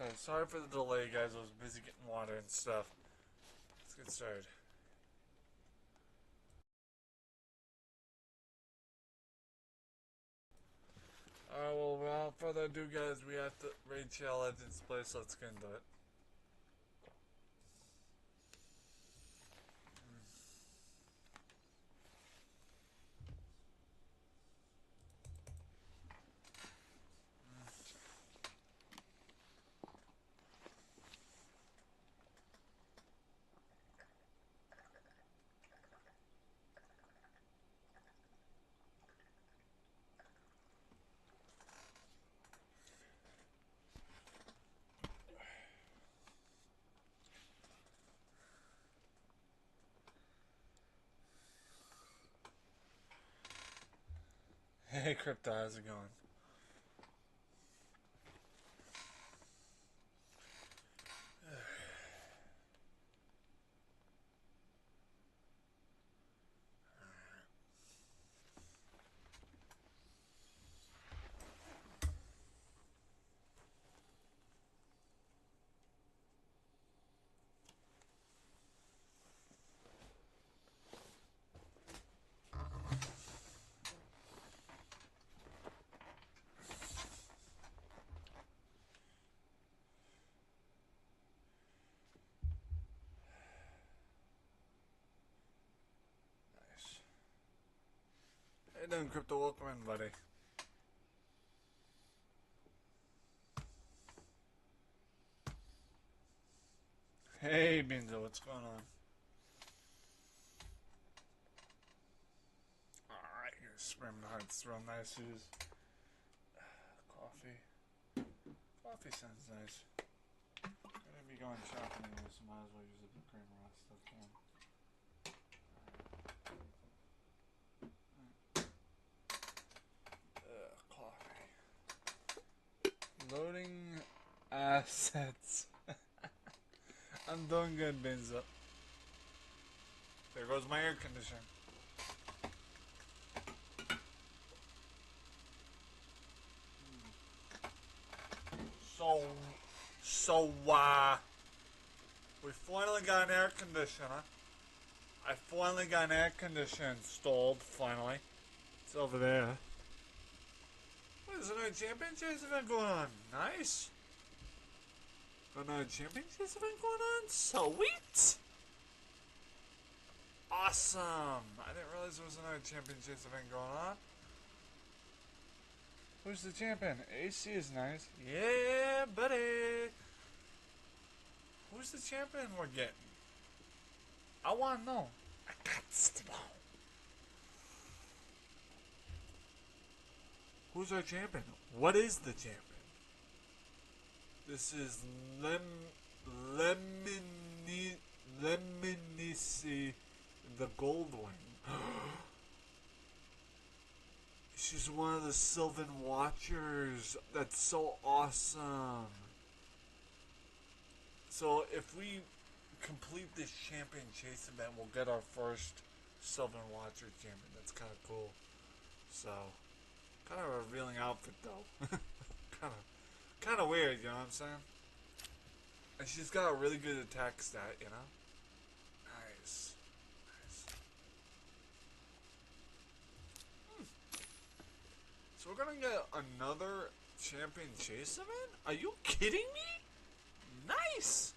started. Sorry for the delay, guys. I was busy getting water and stuff. Let's get started. Alright, well, without further ado, guys, we have to raid Shell Legends play, so let's get into it. Hey, Crypto, how's it going? Hey, doing, Crypto? Welcome in, buddy. Hey, Binzo, what's going on? Alright, you're spreading the hearts real nice. Who's coffee? Coffee sounds nice. Gonna be going shopping anyway, so might as well use a bit creamer on stuff, can. Coffee. Loading assets. I'm doing good, Binzo. There goes my air conditioner. We finally got an air conditioner. I finally got an air conditioner installed, finally. It's over there. What is another championships event going on? Nice. Another championships event going on? Sweet. Awesome. I didn't realize there was another championships event going on. Who's the champion? AC is nice. Yeah, buddy. Who's the champion we're getting? I want to know. I got to know. Who's our champion? What is the champion? This is Lemonici, the gold one. She's one of the Sylvan Watchers. That's so awesome. So if we complete this champion chase event, we'll get our first Sylvan Watcher champion. That's kind of cool. So, kind of a revealing outfit though. kind of weird, you know what I'm saying? And she's got a really good attack stat, you know? Nice. So we're gonna get another champion chase event? Are you kidding me? Nice!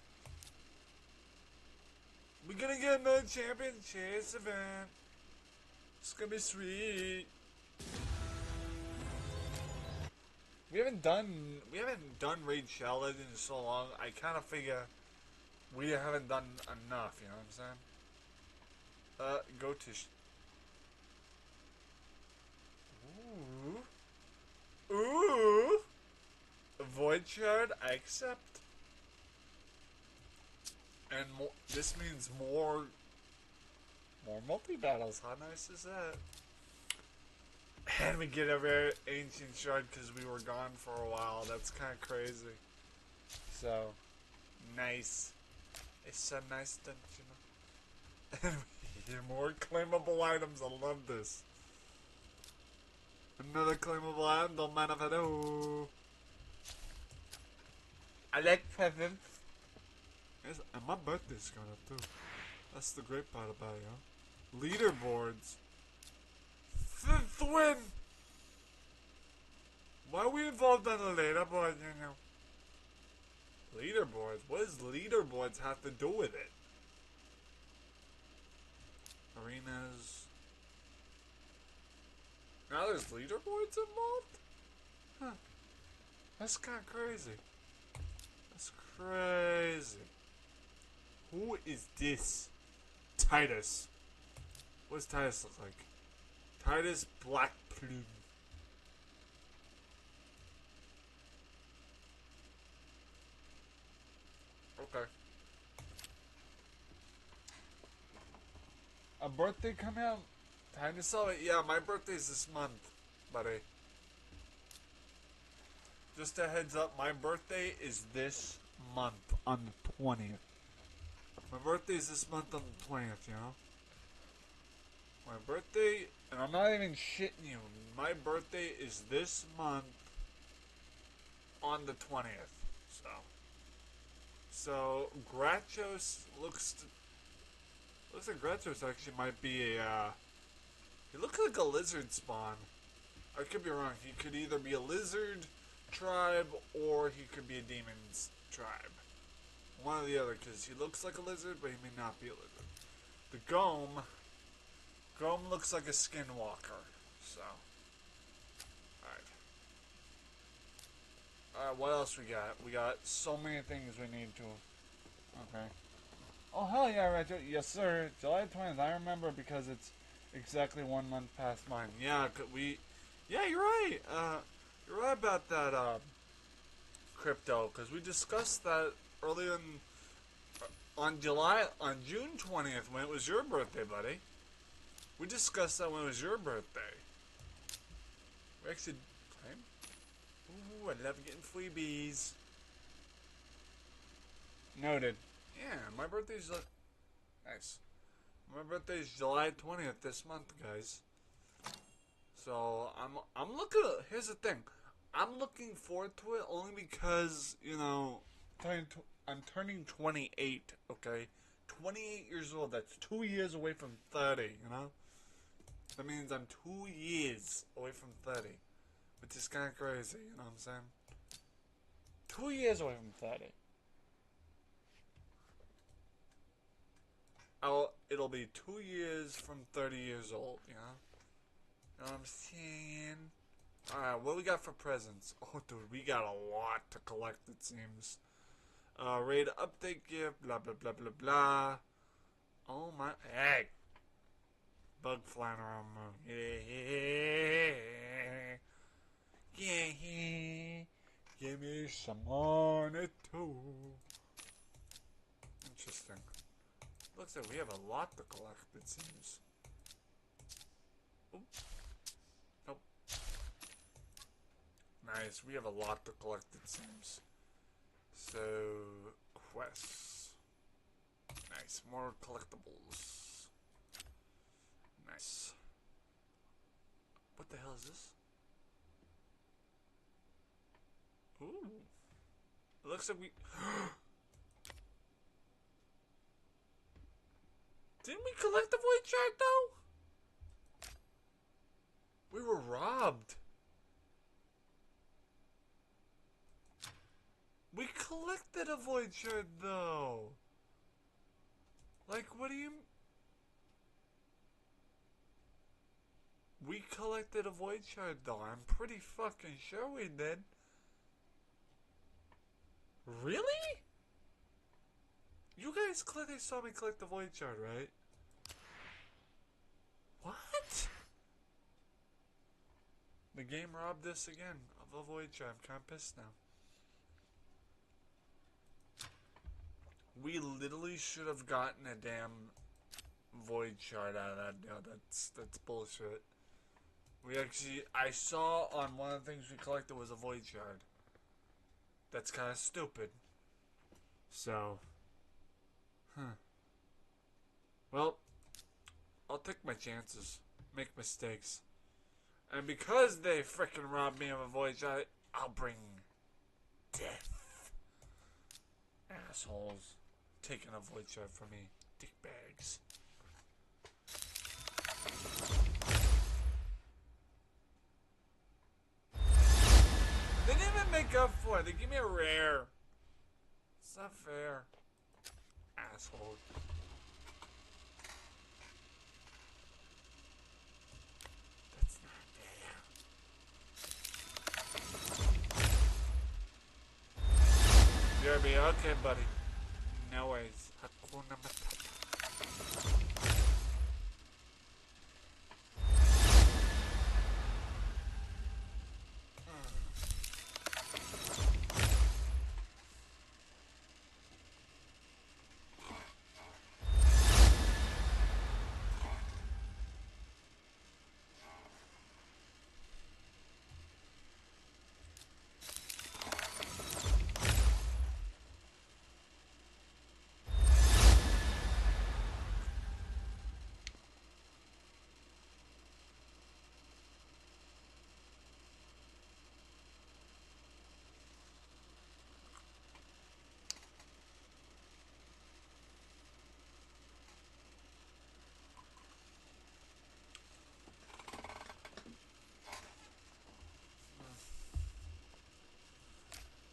We're gonna get another champion chase event. It's gonna be sweet. We haven't done Raid Shell Legends in so long. I kind of figure we haven't done enough. You know what I'm saying? Go to. Ooh. Void shard. I accept. And this means more multi battles. How nice is that? And we get a rare ancient shard because we were gone for a while. That's kind of crazy. So, nice. It's a nice dungeon. And we hear more claimable items. I love this. Another claimable item. Don't mind if I do. I like presents. Yes, and my birthday's coming up too. That's the great part about it, huh? Leaderboards. Fifth win! Why are we involved on the leaderboard, you know? Leaderboards? What does leaderboards have to do with it? Arenas. Now there's leaderboards involved? Huh. That's kind of crazy. That's crazy. Who is this? Titus. What does Titus look like? Titus Black Plume. Okay. A birthday coming out? Time to celebrate. Yeah, my birthday's this month, buddy. Just a heads up, my birthday is this month on the 20th. My birthday is this month on the 20th, you know? My birthday, and I'm not even shitting you, my birthday is this month on the 20th. So Grachos looks like Grachos actually might be a, he looks like a lizard spawn. I could be wrong. He could either be a lizard tribe or he could be a demon's tribe. One or the other, because he looks like a lizard, but he may not be a lizard. The Gome looks like a skinwalker. So, alright, what else we got? We got so many things we need to. Okay. Oh, hell yeah, Retro. Yes, sir. July 20th. I remember because it's exactly 1 month past mine. Yeah, yeah, you're right. You're right about that, crypto, because we discussed that earlier on June 20th, when it was your birthday, buddy. We discussed that when it was your birthday. We actually claimed. Ooh, I love getting freebies. Noted. Yeah, my birthday's nice. My birthday's July 20th this month, guys. So I'm looking. Here's the thing. I'm looking forward to it only because, you know, I'm turning 28. Okay, 28 years old. That's 2 years away from 30. You know, that means I'm 2 years away from 30, which is kind of crazy. You know what I'm saying? 2 years away from 30. It'll be 2 years from 30 years old. You know what I'm saying? Alright, what we got for presents? Oh, dude, we got a lot to collect, it seems. Raid update gift, blah, blah, blah, blah, blah. Oh my, hey! Bug flying around the moon. Yeah. Give me some money too. Interesting. Looks like we have a lot to collect, it seems. Oop. Nope. Nice, we have a lot to collect, it seems. So, quests. Nice, more collectibles. Nice. What the hell is this? Ooh. It looks like we... Didn't we collect the void shard, though? We were robbed. We collected a void shard, though. Like, what do you... We collected a void shard, though. I'm pretty fucking sure we did. Really? You guys clearly saw me collect the void shard, right? What? The game robbed us again of a void shard. I'm kind of pissed now. We literally should have gotten a damn void shard out of that deal. That's bullshit. We actually, I saw on one of the things we collected was a void shard. That's kind of stupid. So, well, I'll take my chances, make mistakes, and because they frickin' robbed me of a void shard, I'll bring death. Assholes. Taking a void shard from me. Dickbags. They didn't even make up for it. They give me a rare. It's not fair. Asshole. That's not fair. BRB, okay, buddy. No worries. Hakuna Matata.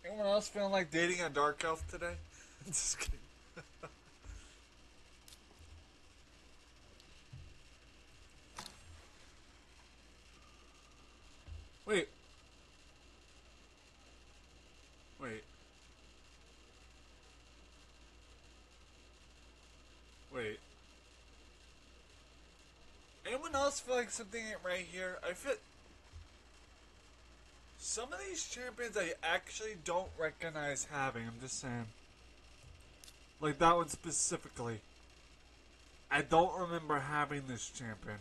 Anyone else feeling like dating a dark elf today? Just kidding. Wait. Wait. Wait. Anyone else feel like something ain't right here? I feel... Some of these champions I actually don't recognize having. I'm just saying. Like that one specifically. I don't remember having this champion.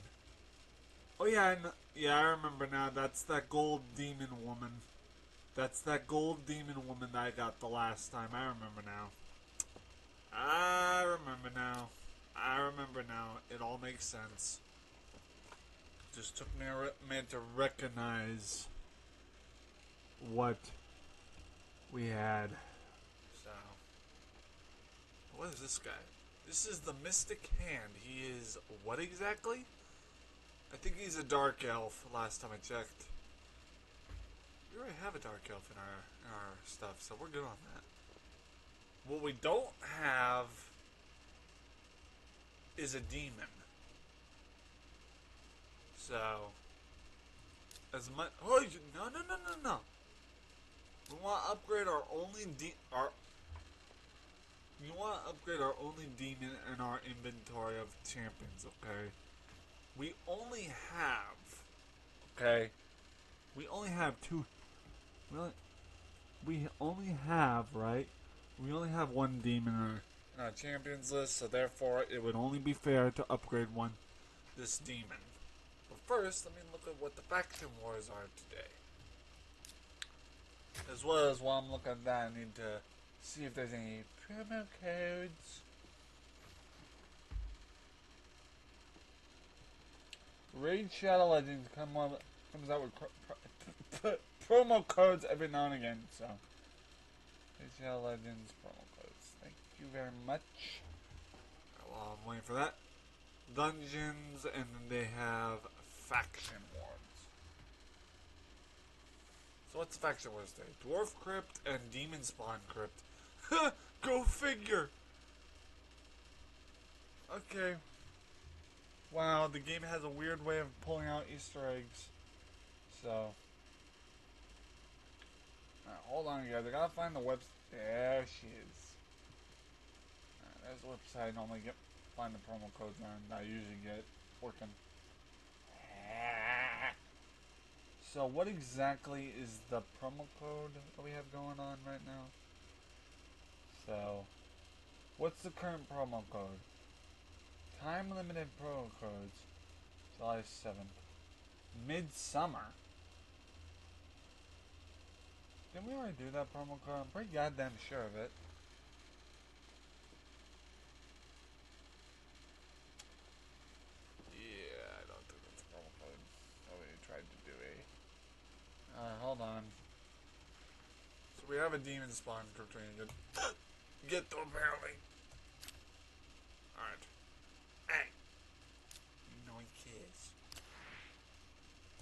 Oh yeah, yeah, I remember now. That's that gold demon woman. That's that gold demon woman that I got the last time. I remember now. I remember now. I remember now. It all makes sense. Just took me a minute to recognize what we had. So, what is this guy? This is the Mystic Hand. He is what exactly? I think he's a dark elf. Last time I checked, we already have a dark elf in our stuff, so we're good on that. What we don't have is a demon. So, as much. Oh no! We want to upgrade our only We want to upgrade our only demon in our inventory of champions. Okay. We only have. Okay. We only have two. We only have, right? We only have one demon in our champions list, so therefore it would only be fair to upgrade this demon. But first, let me look at what the faction wars are today. As well as while I'm looking at that, I need to see if there's any promo codes. Raid Shadow Legends comes out with promo codes every now and again, so Raid Shadow Legends promo codes. Thank you very much. Well, I'm waiting for that. Dungeons, and then they have faction wars. So what's faction wars today? Dwarf Crypt and Demon Spawn Crypt. Go figure. Okay. Wow, the game has a weird way of pulling out Easter eggs. So, hold on, guys. I gotta find the website. There she is. There's the website I normally find the promo codes on. I usually get working. So, what exactly is the promo code that we have going on right now? So, what's the current promo code? Time limited promo codes. July 7th. Midsummer. Didn't we already do that promo code? I'm pretty goddamn sure of it. Yeah, I don't think that's a promo code. Nobody tried to do a... hold on. So we have a demon spawn crypt. Get through apparently. Alright. Hey. You know he cares.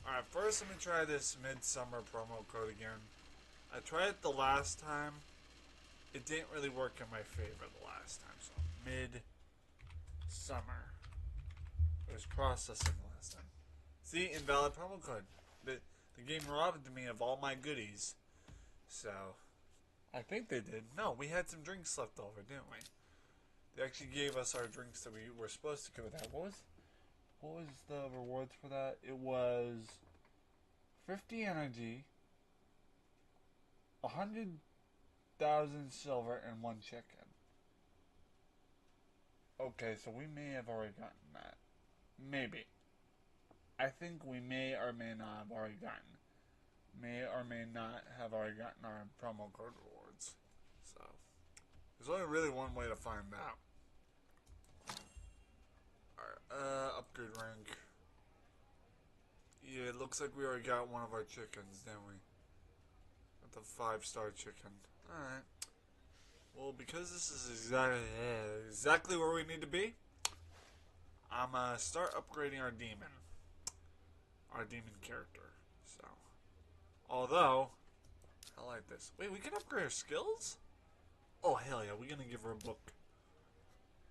Alright, first let me try this midsummer promo code again. I tried it the last time. It didn't really work in my favor the last time. So midsummer. It was processing last time. See, invalid promo code. The game robbed me of all my goodies. So, I think they did. No, we had some drinks left over, didn't we? They actually gave us our drinks that we were supposed to give with that. What was the rewards for that? It was 50 energy, 100,000 silver, and 1 chicken. Okay, so we may have already gotten that. Maybe. I think we may or may not have already gotten. May or may not have already gotten our promo code rewards. So, there's only really one way to find out. Alright, upgrade rank. Yeah, it looks like we already got one of our chickens, didn't we? Got the 5-star chicken. Alright. Well, because this is exactly where we need to be, I'm gonna start upgrading our demon. Our demon character. So, although, I like this. Wait, we can upgrade her skills? Oh, hell yeah, we're gonna give her a book.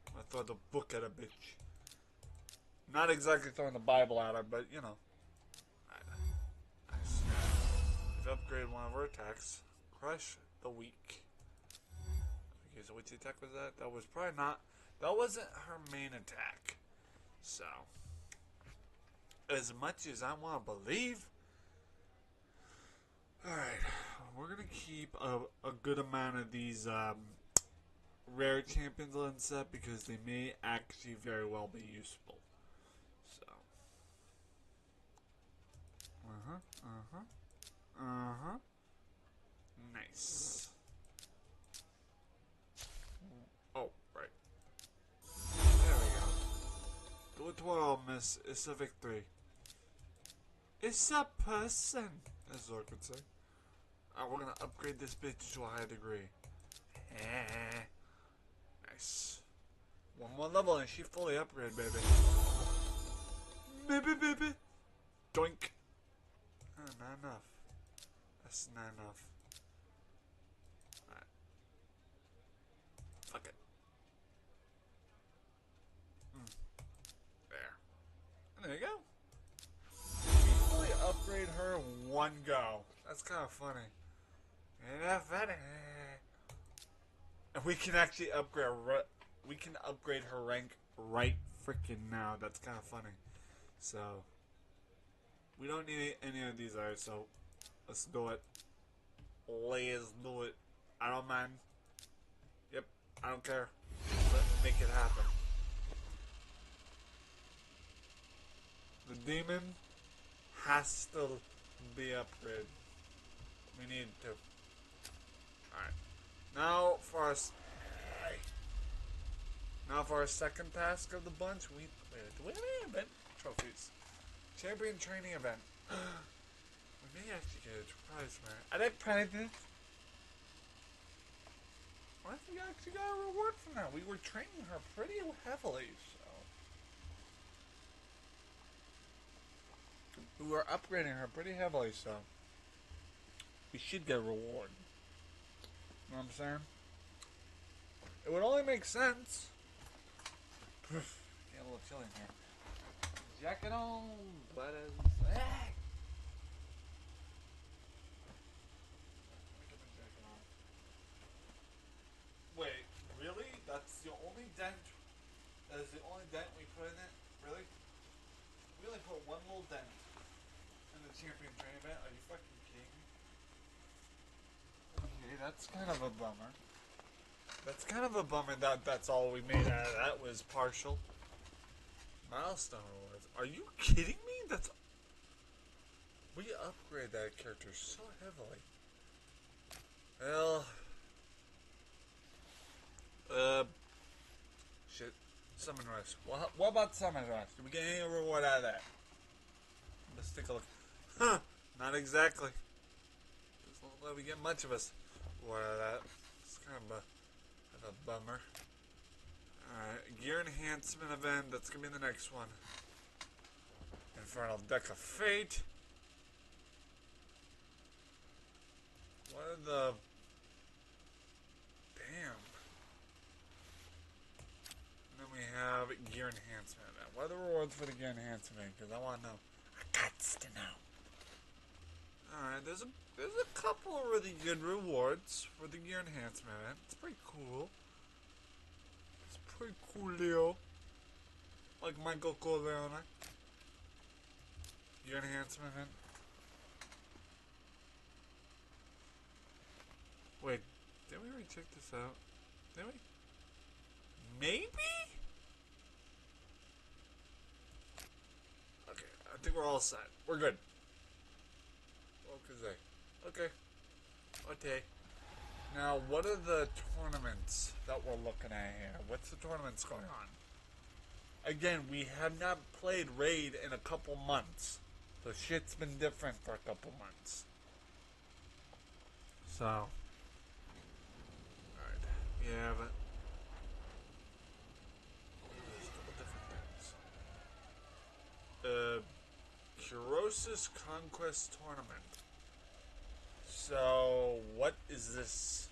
I'm gonna throw the book at a bitch. Not exactly throwing the Bible at her, but, you know. Nice. We've upgraded one of our attacks. Crush the weak. Okay, so which attack was that? That was probably not... That wasn't her main attack. So, as much as I want to believe... Alright, we're going to keep a good amount of these rare champions on set because they may actually very well be useful. So, nice. Oh, right. There we go. Do it tomorrow, miss. It's a victory. It's a person, as Zork would say. We're gonna upgrade this bitch to a high degree. Nice. One more level and she fully upgraded, baby. Baby. Doink. Oh, not enough. That's not enough. Alright. Fuck it. There. And there you go. We fully upgrade her in one go. That's kind of funny. Ain't that funny? And we can actually upgrade. We can upgrade her rank right freaking now. That's kind of funny. So we don't need any of these others. So let's do it. Let's do it. I don't mind. Yep, I don't care. Let's make it happen. The demon has to be upgraded. We need to. Alright. Now for our second task of the bunch, do we have any event trophies? Champion training event. We may actually get a prize, man. I like prizes. I think I actually got a reward from that. We were training her pretty heavily, so. We were upgrading her pretty heavily, so. We should get a reward. You know what I'm saying? It would only make sense. Get a little chilly in here. Jacket on, buttons. Hey! Wait, really? That's the only dent? That is the only dent we put in it? Really? We only put one little dent in the champion training event? Are you fucking kidding me? Okay, that's kind of a bummer. That's kind of a bummer that that's all we made out of that was partial. Milestone rewards. Are you kidding me? That's... We upgrade that character so heavily. Well... Shit. Summon Rush. Well, what about Summon Rush? Did we get any reward out of that? Let's take a look. Huh. Not exactly. Doesn't look like we get much of us reward out of that. It's kind of a What a bummer. Alright, gear enhancement event. That's gonna be the next one. Infernal Deck of Fate. What are the... Damn. And then we have gear enhancement event. What are the rewards for the gear enhancement? Because I want to know. I got to know. Alright, there's a couple of really good rewards for the gear enhancement event. It's pretty cool. It's pretty cool, Leo. Like Michael Corleone. Gear enhancement event. Wait, did we already check this out? Did we? Maybe? Okay, I think we're all set. We're good. Okay. Okay. Now, what are the tournaments that we're looking at here? What's the tournaments going on? Again, we have not played Raid in a couple months. So shit's been different for a couple months. So. Alright. Yeah, but. There's a couple different things. Kurosis Conquest Tournament. So, what is this?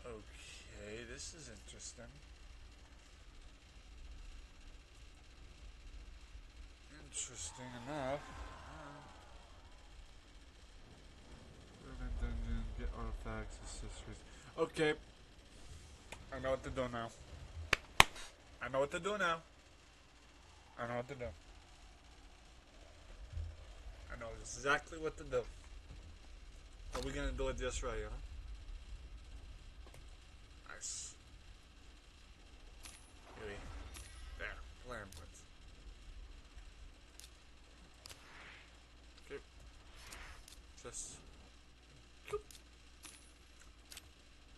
Okay, this is interesting. Interesting enough. Urban Dungeon, get artifacts, accessories. Okay. I know what to do now. I know what to do now. I know what to do. I know exactly what to do. Are we gonna do it just right, huh? Nice. Here we there. Plan points. Okay. Just we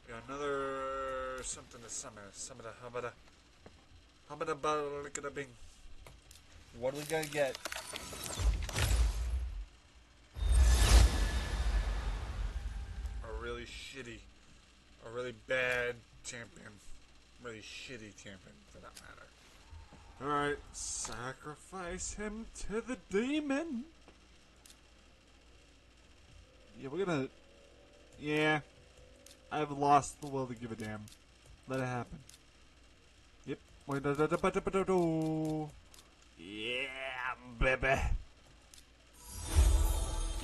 got another something to summon. Summon a habada bing. What are we gonna get? A really bad champion. Really shitty champion, for that matter. Alright, sacrifice him to the demon. Yeah, we're gonna... Yeah. I've lost the will to give a damn. Let it happen. Yep. Yeah, baby.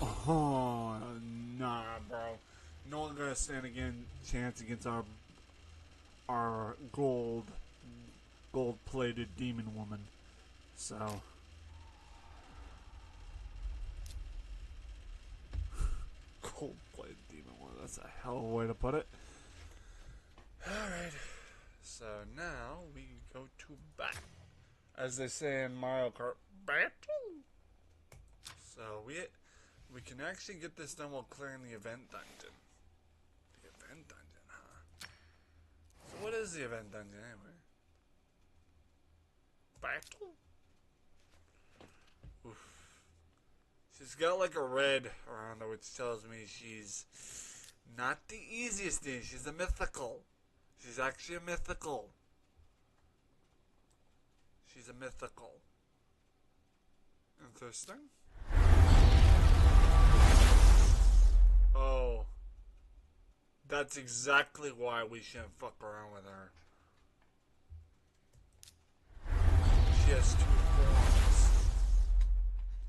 Oh, nah, bro. No one gonna stand chance against our gold-plated demon woman. So gold-plated demon woman. That's a hell of a way to put it. All right. So now we go to battle, as they say in Mario Kart. Battle. So we can actually get this done while clearing the event dungeon. The event dungeon, huh? So what is the event dungeon anyway? Battle? Oof. She's got like a red around her, which tells me she's not the easiest thing. She's a mythical. She's actually a mythical. She's a mythical. Interesting. Oh. That's exactly why we shouldn't fuck around with her. She has 2 forms.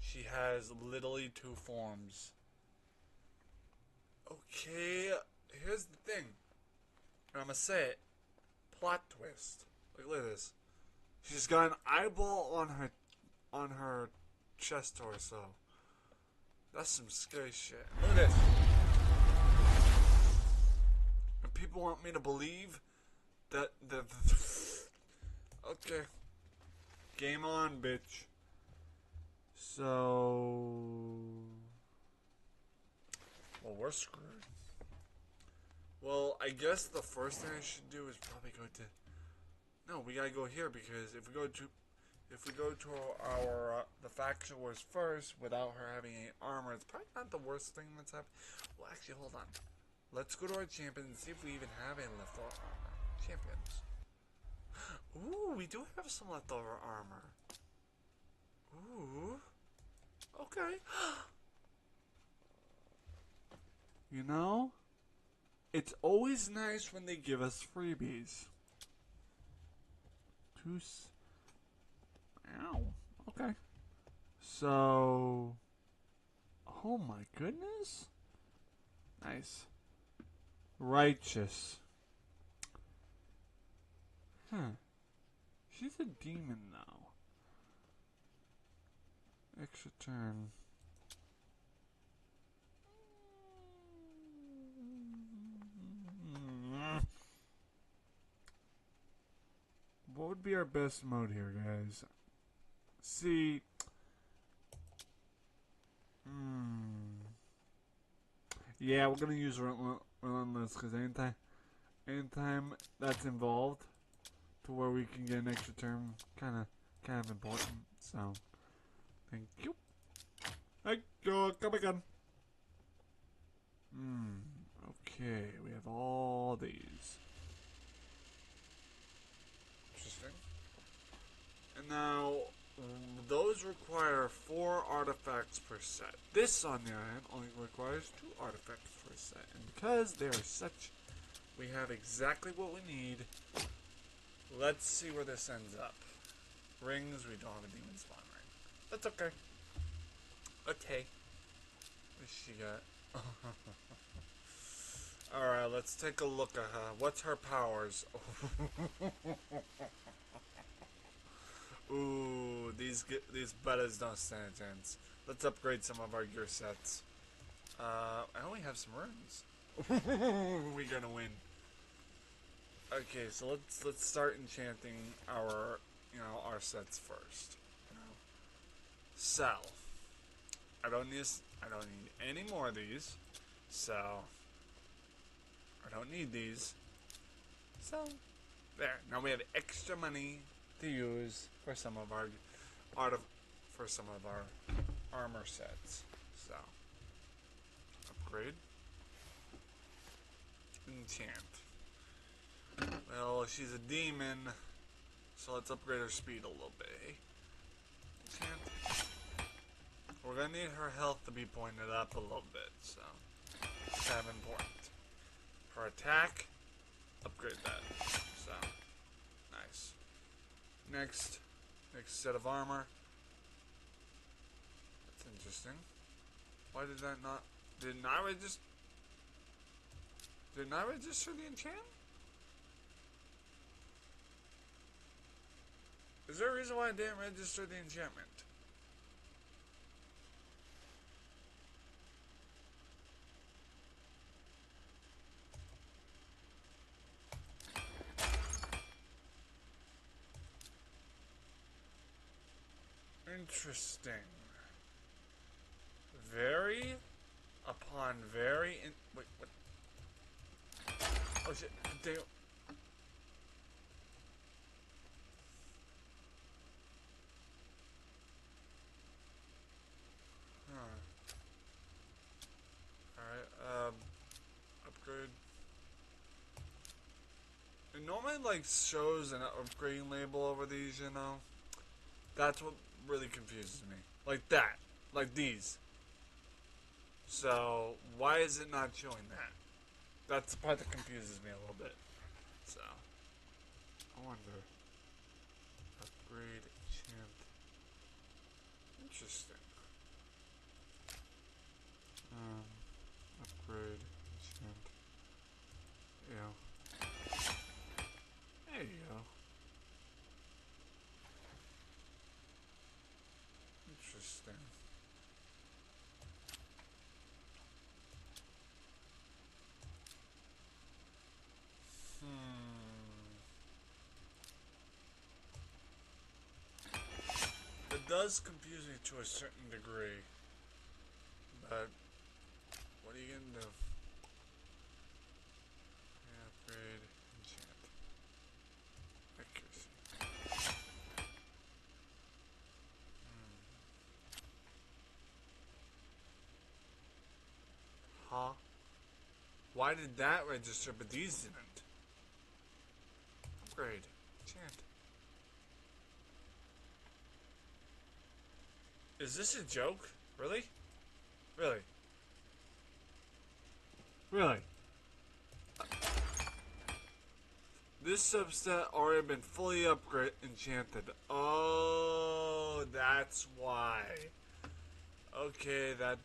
She has literally 2 forms. Okay, here's the thing. And I'm gonna say it. Plot twist. Like, look at this. She's got an eyeball on her chest torso. That's some scary shit. Look at this. And people want me to believe that okay. Game on, bitch. So, well, we're screwed. Well, I guess the first thing I should do is probably go to... No, we gotta go here, because if we go to if we go to our the faction wars first without her having any armor, it's probably not the worst thing that's happened. Well, actually, hold on. Let's go to our champions and see if we even have any leftover armor. Champions. Ooh, we do have some leftover armor. Ooh. Okay. You know, it's always nice when they give us freebies. Ow. Okay. So, oh my goodness. Nice. Righteous. Huh. She's a demon now. Extra turn. What would be our best mode here, guys? See. Yeah, we're gonna use Relentless because anytime that's involved, to where we can get an extra turn, kind of important. So, thank you. Thank you. Come again. Okay, we have all these. Interesting. And now, those require 4 artifacts per set. This, on the other hand, only requires 2 artifacts per set. And because they are such, we have exactly what we need. Let's see where this ends up. Rings, we don't have a demon spawn ring. That's okay. Okay. What she got? Alright, let's take a look at her. What's her powers? Ooh, these butters don't stand a chance. Let's upgrade some of our gear sets. I only have some runes. We're gonna win. Okay, so let's start enchanting our our sets first. Sell. I don't need any more of these. So I don't need these. So there. Now we have extra money to use for some of our armor sets. So upgrade. Enchant. Well, she's a demon, so let's upgrade her speed a little bit. Eh? Enchant. We're gonna need her health to be pointed up a little bit, so it's kind of important. Her attack, upgrade that. So nice. Next set of armor. That's interesting. Why did that not? Did not register the enchant? Is there a reason why I didn't register the enchantment? Interesting. Vary upon very in. Wait, what? Oh shit! Damn. Alright, upgrade. It normally like shows an upgrading label over these, you know? That's what really confuses me. Like that. Like these. So, why is it not showing that? That's the part that confuses me a little bit. So, I wonder. Upgrade, enchant. Interesting. Upgrade, enchant. Yeah. There you go. Interesting. It does confuse me to a certain degree. But what are you gonna do? Yeah, upgrade, enchant. Accuracy. why did that register but these didn't? Upgrade. Chant. Is this a joke? Really? Really? Really? This subset already been fully enchanted. Oh, that's why. Okay, that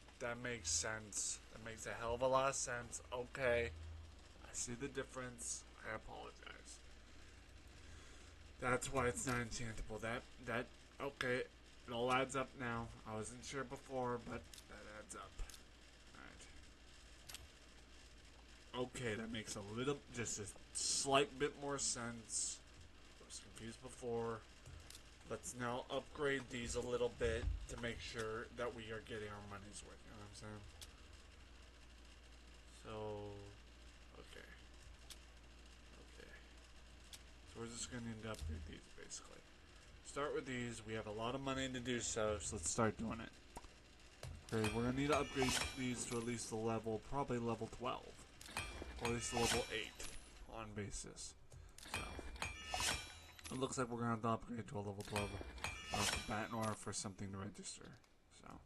makes sense. That makes a hell of a lot of sense. Okay. I see the difference. I apologize. That's why it's not enchantable. That okay. It all adds up now. I wasn't sure before, but that adds up. Alright. Okay, that makes just a slight bit more sense. I was confused before. Let's now upgrade these a little bit to make sure that we are getting our money's worth. You know what I'm saying? So, okay. Okay. So we're just going to need to upgrade these, basically. Start with these. We have a lot of money to do so let's start doing it. Okay, we're going to need to upgrade these to at least the level, probably level 12. Or at least level 8 on basis. So, it looks like we're going to have to upgrade to a level 12 off the bat in order for something to register. So,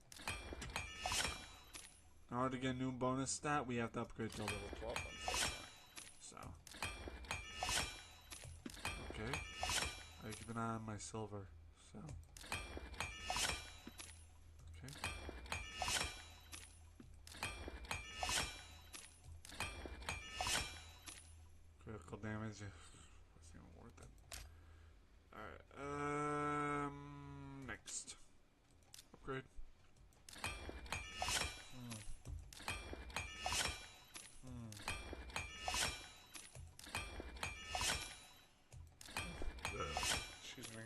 in order to get a new bonus stat, we have to upgrade to a level 12, unfortunately. So, okay. I keep an eye on my silver. So, okay. Critical damage. Wasn't even worth it. Alright, next. Upgrade. Excuse me.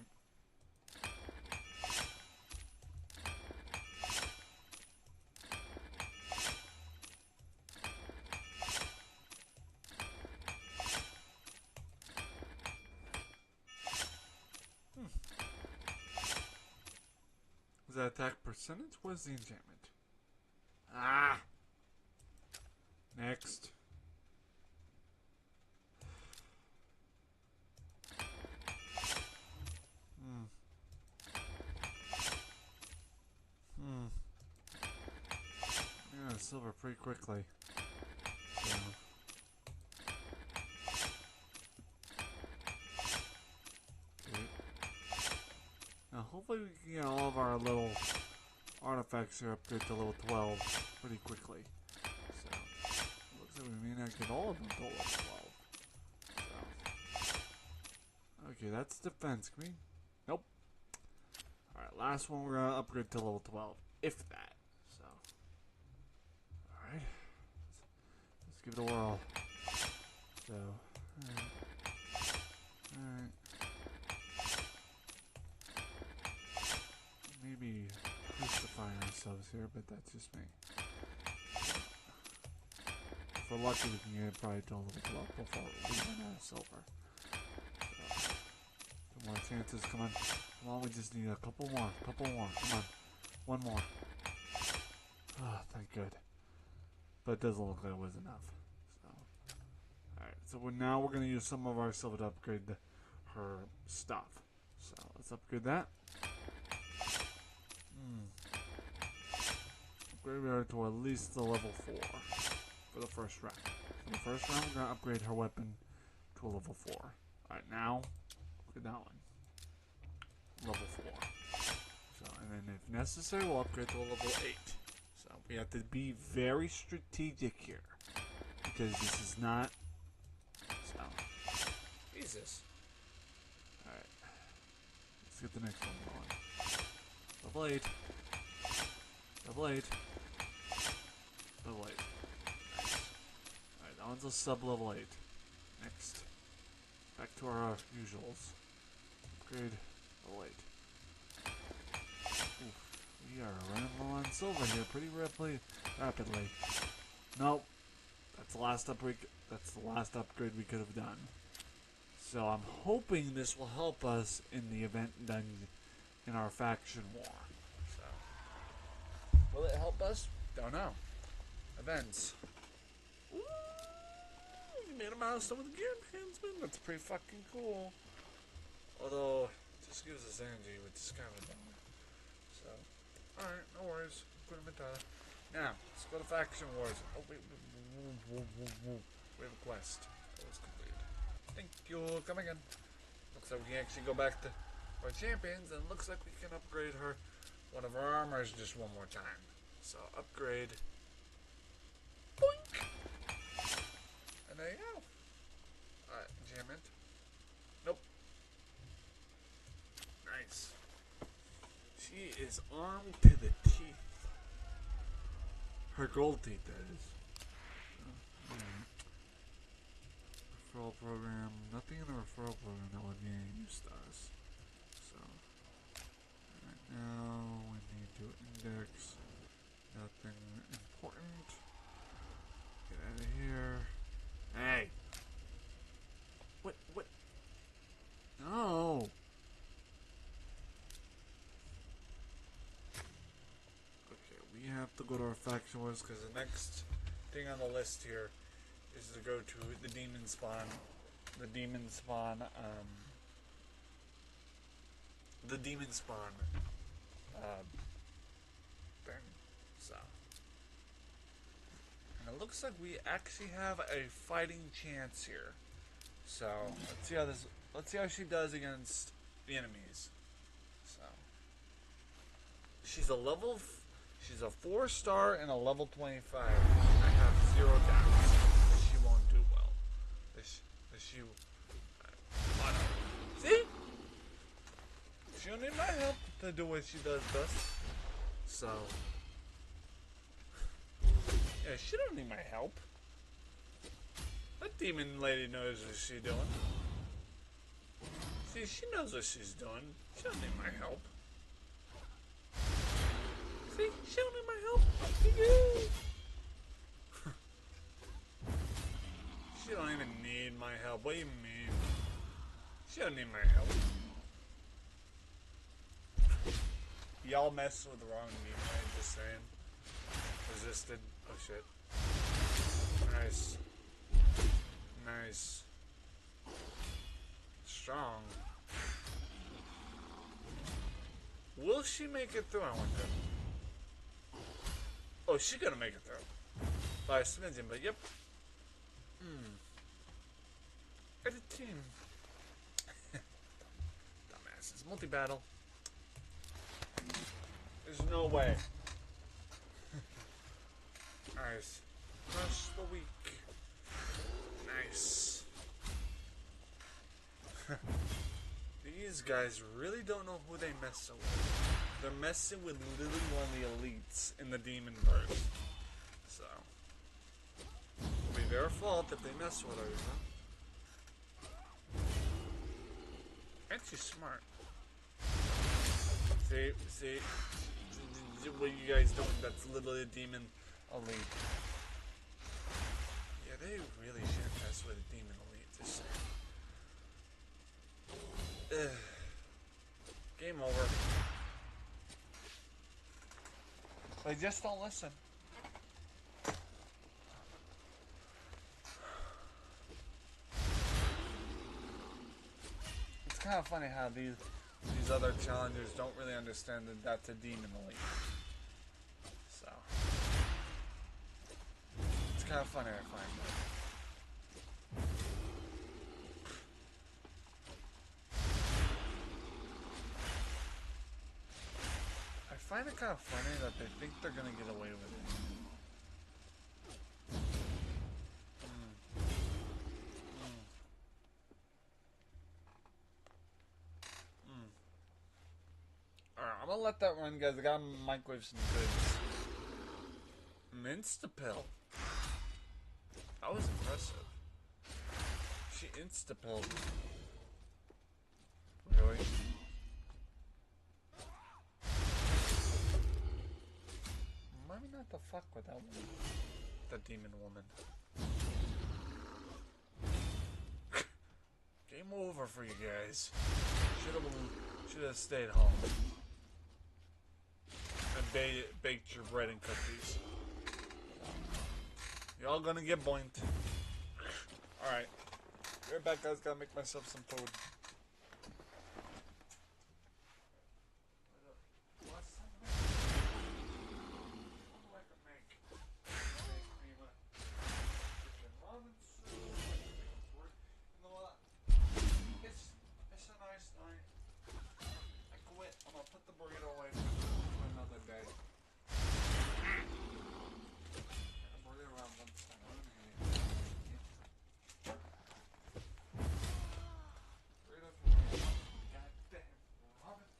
Is that attack percentage? What is the enchantment? Ah! Next. Yeah, silver pretty quickly. So. Okay. Now hopefully we can get all of our little artifacts here upgrade to level 12 pretty quickly. So, it looks like we may not get all of them to level 12. So. Okay, that's defense. Can we? Nope. Alright, last one we're going to upgrade to level 12. If that. So. Alright. Let's give it a whirl. So. Alright. Maybe crucifying ourselves here, but that's just me. If we're lucky, we can get probably to a level 12 before we run out of silver. So, some more chances. Come on. Come on, we just need a couple more. Couple more. Come on. One more. Ah, thank good. But it doesn't look like it was enough. So, alright. So now we're going to use some of our silver to upgrade her stuff. So let's upgrade that. Upgrade her to at least the level 4 for the first round. For the first round, we're going to upgrade her weapon to a level 4. Alright, now, look at that one. Level 4. So, and then if necessary, we'll upgrade to a level 8. So, we have to be very strategic here. Because this is not... So, Jesus. Alright. Let's get the next one going. Level 8. Level 8. Level 8. Nice. Alright, that one's a sub-level 8. Next. Back to our usuals. Upgrade. Level 8. Oof. We are running low on silver here pretty rapidly. Nope. That's the last upgrade. That's the last upgrade we could have done. So I'm hoping this will help us in the event done in our faction war. So, will it help us? Don't know. Events. You made a milestone with the gear enhancement. That's pretty fucking cool. Although, it just gives us energy with this kind of thing. So, alright, no worries. Put him in Tyler. Now, let's go to Faction Wars. Oh, wait. We have a quest. That was completed. Thank you. Come again. Looks like we can actually go back to our champions, and looks like we can upgrade one of our armors just one more time. So, upgrade. Boink! And there you go. Alright, enchantment. Nope. Nice. She is armed to the teeth. Her gold teeth, that is. Referral program. Nothing in the referral program that would be any use to us. So, right now we need to index. Nothing important. Get out of here. Hey! What? No! Okay, we have to go to our faction wars because the next thing on the list here is to go to the demon spawn. The demon spawn thing. So. And it looks like we actually have a fighting chance here. So, let's see how she does against the enemies. So. She's a 4-star and a level 25. I have 0 doubts. She won't do well. See? She don't need my help to do what she does best. So. Yeah, she don't need my help. That demon lady knows what she's doing. See, she knows what she's doing. She don't need my help. See, she don't need my help. She don't even need my help. What do you mean? She don't need my help. Y'all mess with the wrong demon, I'm just saying. Resisted. Oh shit. Nice. Nice. Strong. Will she make it through? I wonder. Oh, she's gonna make it through. By a smidgen, but yep. Edit team. Dumbasses. Multi-battle. There's no way. Nice. Crush the weak. Nice. These guys really don't know who they messing with. They're messing with literally one of the elites in the demon verse. So, it'll be their fault if they mess with her, you know? Ain't she smart? See, what you guys doing? That's literally a demon elite. Yeah, they really shouldn't mess with a demon elite. Just saying. Game over. They just don't listen. It's kind of funny how these other challengers don't really understand that that's a demon elite. So it's kind of funny, I find. I find it kind of funny that they think they're gonna get away with it. Alright, I'm gonna let that run, guys. I gotta microwave some goods. Insta-pill. That was impressive. She insta-pilled me. Really? Maybe not the fuck with that woman. The demon woman. Game over for you guys. Should have stayed home. And baked your bread and cookies. Y'all gonna get boinked. Alright. Be right back, guys. Gotta make myself some food. It's a nice night. I quit. I'm gonna put the burrito away for another day. I'm burrito around one time. Burrito for me. Goddamn ramen.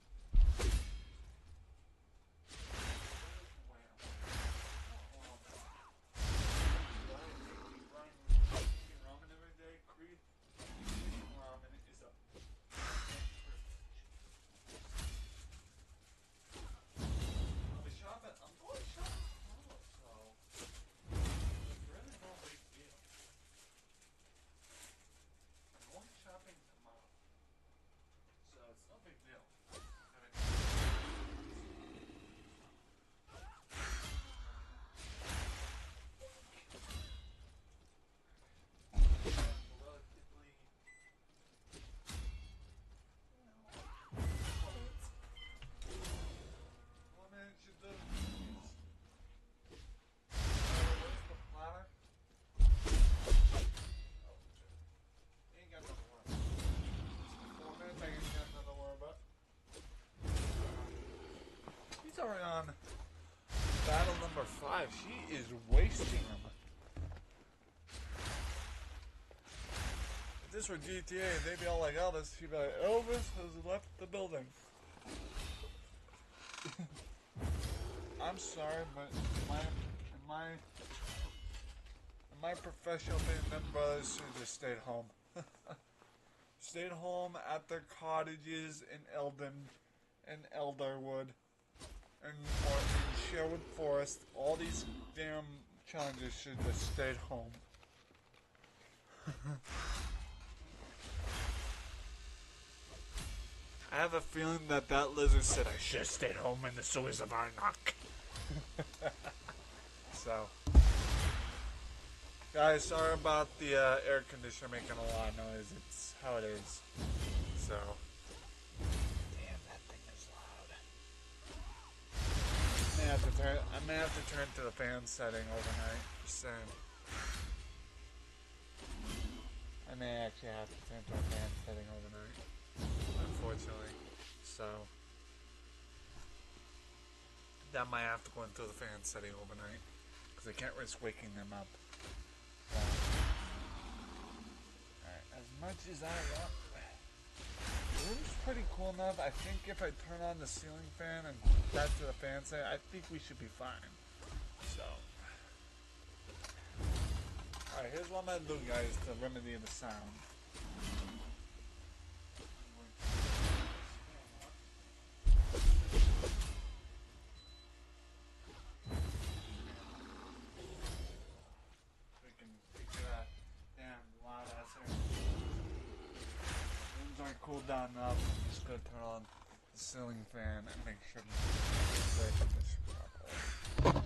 Ramen every day. Creed. Ramen is a I'm going shopping tomorrow, so it's really no big deal. I'm going shopping tomorrow, so it's no big deal. Relatively, what man should do is, where's the platter? Oh, you ain't got nothing to worry about. 4 minutes, I ain't got nothing to worry about. He's already on battle number 5. She is wasting him. If this were GTA, they'd be all like Elvis. He'd be like, Elvis has left the building. I'm sorry, but in my professional opinion, them brothers should have just stayed home. Stayed home at their cottages in Elderwood, or in Sherwood Forest. All these damn challenges should have just stayed home. I have a feeling that lizard said I should have stayed home in the sewers of Arnock. So, guys, sorry about the air conditioner making a lot of noise. It's how it is. So, damn, that thing is loud. I may have to turn to the fan setting overnight. Just saying. I may actually have to turn to a fan setting overnight. Unfortunately. So, that might have to go into the fan setting overnight. Because I can't risk waking them up. So, alright, as much as I want. The room's pretty cool enough. I think if I turn on the ceiling fan and that to the fan setting, I think we should be fine. So, alright, here's what I'm going to do, guys, to remedy the sound. We can figure that damn loud ass air. Rooms aren't cooled down enough. I'm just going to turn on the ceiling fan and make sure the air conditioner properly.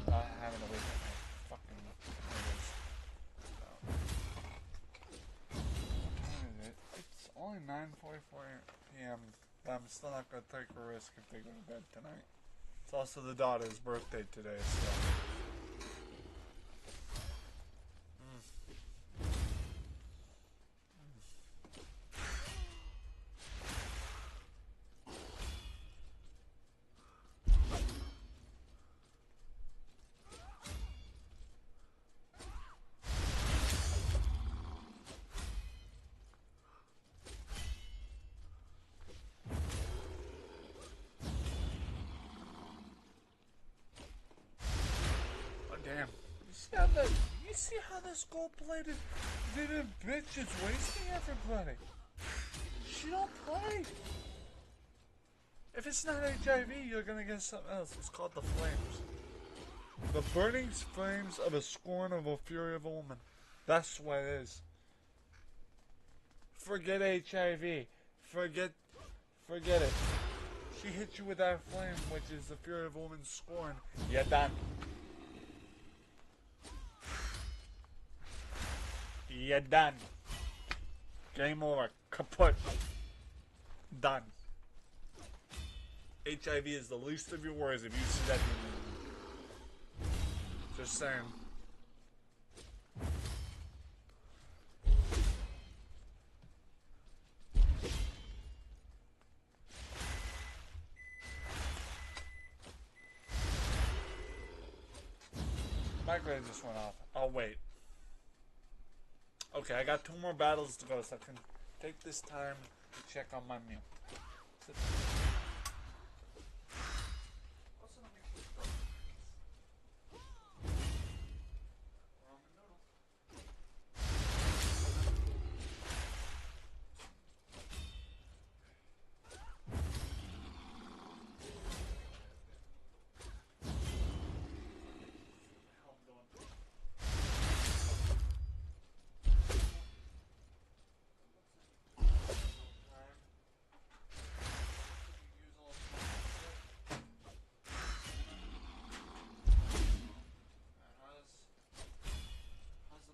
Not having to wake up my fucking neighbors. So. What is it? It's only 9:44 p.m. But I'm still not going to take a risk if they go to bed tonight. It's also the daughter's birthday today, so. Damn. You see how this gold-plated little bitch is wasting everybody? She don't play. If it's not HIV, you're gonna get something else. It's called the flames. The burning flames of a scorn of a fury of a woman. That's what it is. Forget HIV. Forget it. She hits you with that flame, which is the fury of a woman's scorn. You're done. You're done. Game over. Kaput. Done. HIV is the least of your worries if you see that demon. Just saying. My grade just went off. I'll wait. Okay, I got 2 more battles to go, so I can take this time to check on my meal.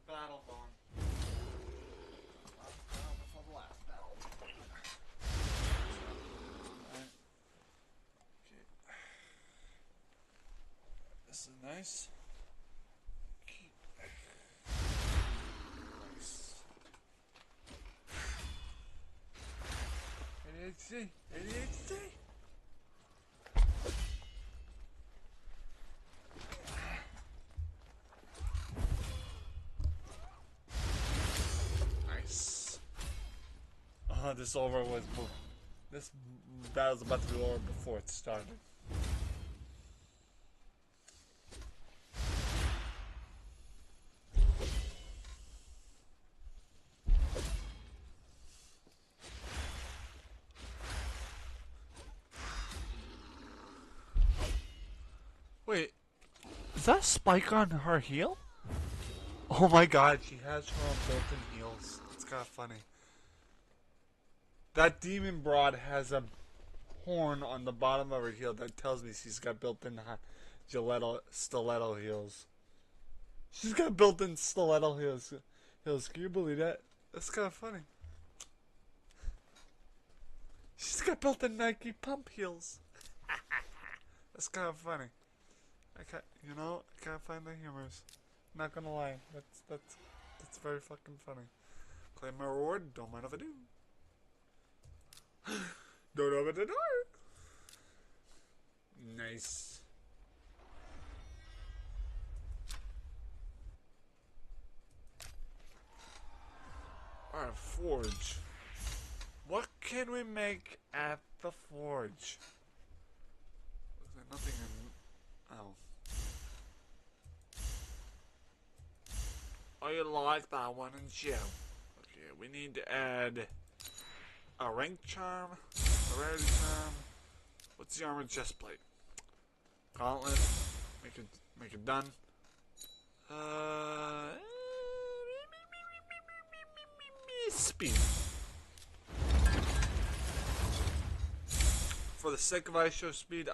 Battle going. Before the last battle. Right. Okay. This is nice. Nice. ADHD. ADHD. This over was. This battle's about to be over before it started. Wait, is that a spike on her heel? Oh my god, she has her own built-in heels. It's kind of funny. That demon broad has a horn on the bottom of her heel that tells me she's got built-in stiletto heels. She's got built-in stiletto heels. Can you believe that? That's kind of funny. She's got built-in Nike pump heels. That's kind of funny. I can't find the humors. Not gonna lie, that's very fucking funny. Claim my reward. Don't mind if I do. Don't open the door. Nice. Alright, forge. What can we make at the forge? Looks like nothing in. Oh. Oh, you like that one, and you? Okay, we need to add a rank charm, a rarity charm. What's the armored chest plate? Gauntlet. Make it done. Speed. For the sake of I show speed,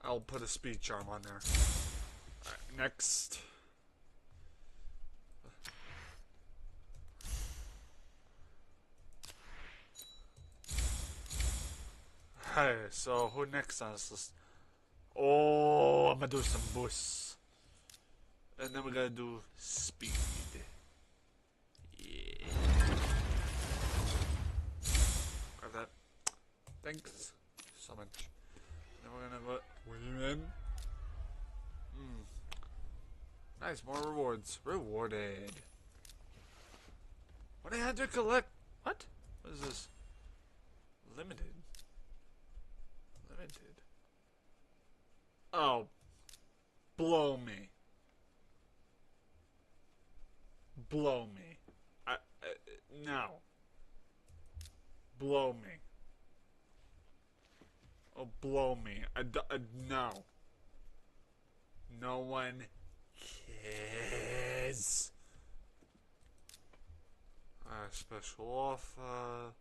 I'll put a speed charm on there. Alright, next. Hey, so who next on this list? Oh, I'm gonna do some boosts. And then we're gonna do speed. Yeah. Grab that. Thanks so much. Then we're gonna go win. Nice, more rewards. Rewarded. 100 collect. What? What is this? Limited. Oh, blow me. Blow me. No. Blow me. Oh, blow me. No. No one cares. Special offer.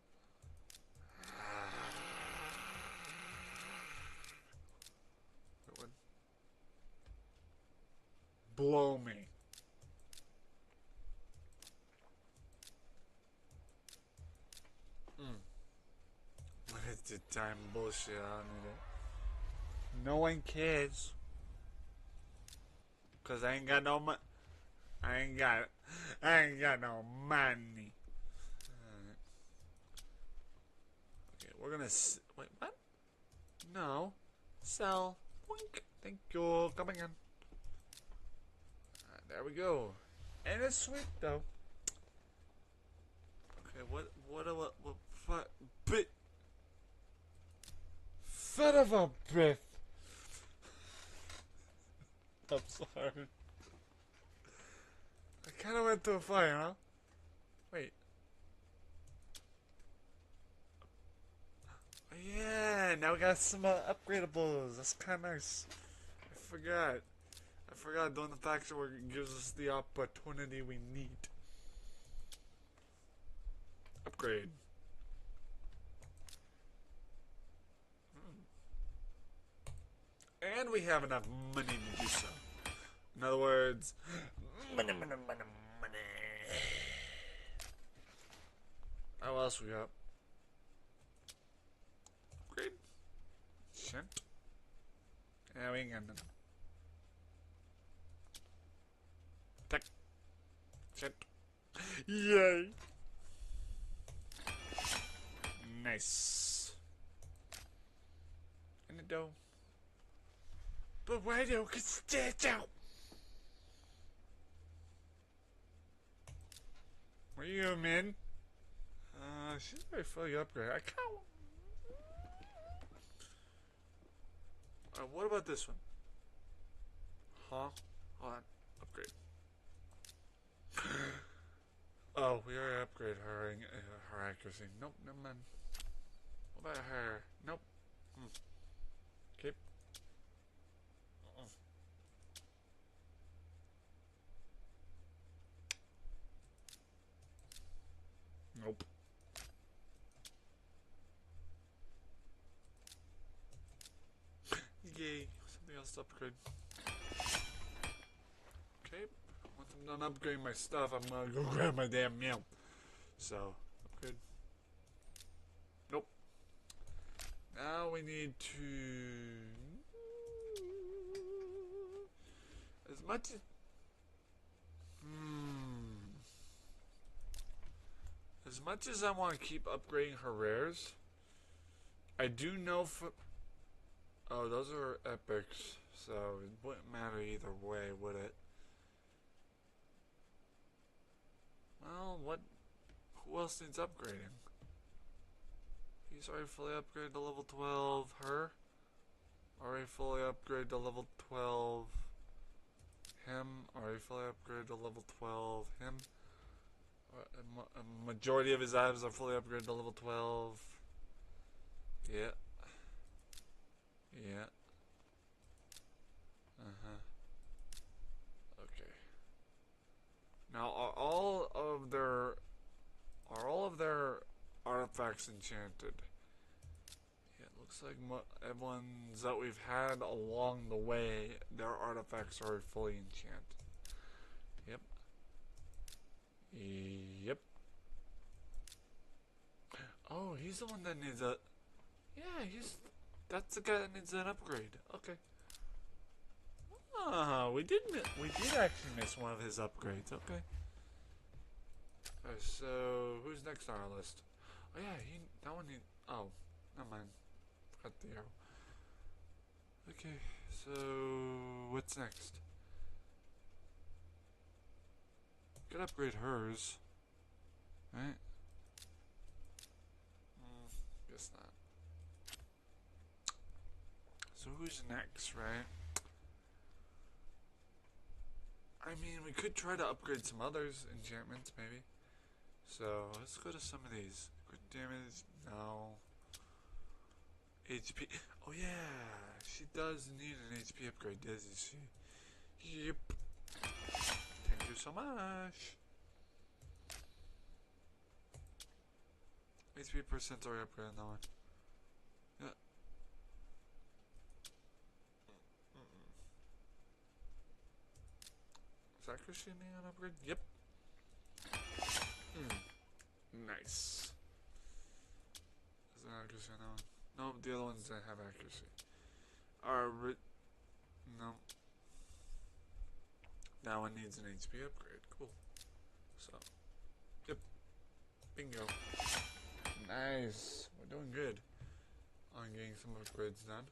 Blow me. wasted time bullshit. I don't need it. No one cares. Cause I ain't got no money. I ain't got no money. Okay, we're gonna wait. What? No. Sell. Boink. Thank you. Coming in. There we go. And it's sweet though. Okay, what bit? Son of a bitch. I'm sorry. I kind of went to a fire, huh? Wait. Oh, yeah, now we got some upgradables. That's kind of nice. I forgot doing the faction where it gives us the opportunity we need. Upgrade. And we have enough money to do so. In other words, money. What else we got? Upgrade. Shit. Yeah, we ain't got nothing. Tech. Shit. Yay. Nice. And the dough. But why don't you stitch out? Where you, man? She's very fully upgraded. I can't. What about this one? Huh? Hold on. Upgrade. Oh, we already upgraded her accuracy. Nope, never mind. What about her? Nope. Okay. Nope. Yay. Something else to upgrade. Okay. Once I'm done upgrading my stuff, I'm gonna go grab my damn meal. So, upgrade. Nope. Now we need to... As much as... As much as I want to keep upgrading her rares, I do know for... Oh, those are epics, so it wouldn't matter either way, would it? Well, what... Who else needs upgrading? He's already fully upgraded to level 12. Her? Already fully upgraded to level 12. Him? Already fully upgraded to level 12. Him? A majority of his items are fully upgraded to level 12. Yeah. Yeah. Okay. Now, are all of their artifacts enchanted? Yeah, it looks like everyone's that we've had along the way, their artifacts are fully enchanted. Yep. Yep. Oh, he's the one that needs a... Yeah, that's the guy that needs an upgrade. Okay. Ah, we did actually miss one of his upgrades. Okay. So who's next on our list? Oh yeah, that one oh, never mind. Got the arrow. Okay, so what's next? Could upgrade hers, right? Guess not. So who's next, right? I mean, we could try to upgrade some others enchantments, maybe. So let's go to some of these. Crit damage, no. HP. Oh yeah, she does need an HP upgrade, doesn't she? Yep. Thank you so much. HP percent already upgrade on that one. Yeah. Is accuracy an upgrade? Yep. Nice. Is that accuracy on that one? Nope, the other ones didn't have accuracy. Alright, no. That one needs an HP upgrade. Cool. So, yep. Bingo. Nice. We're doing good on getting some upgrades done.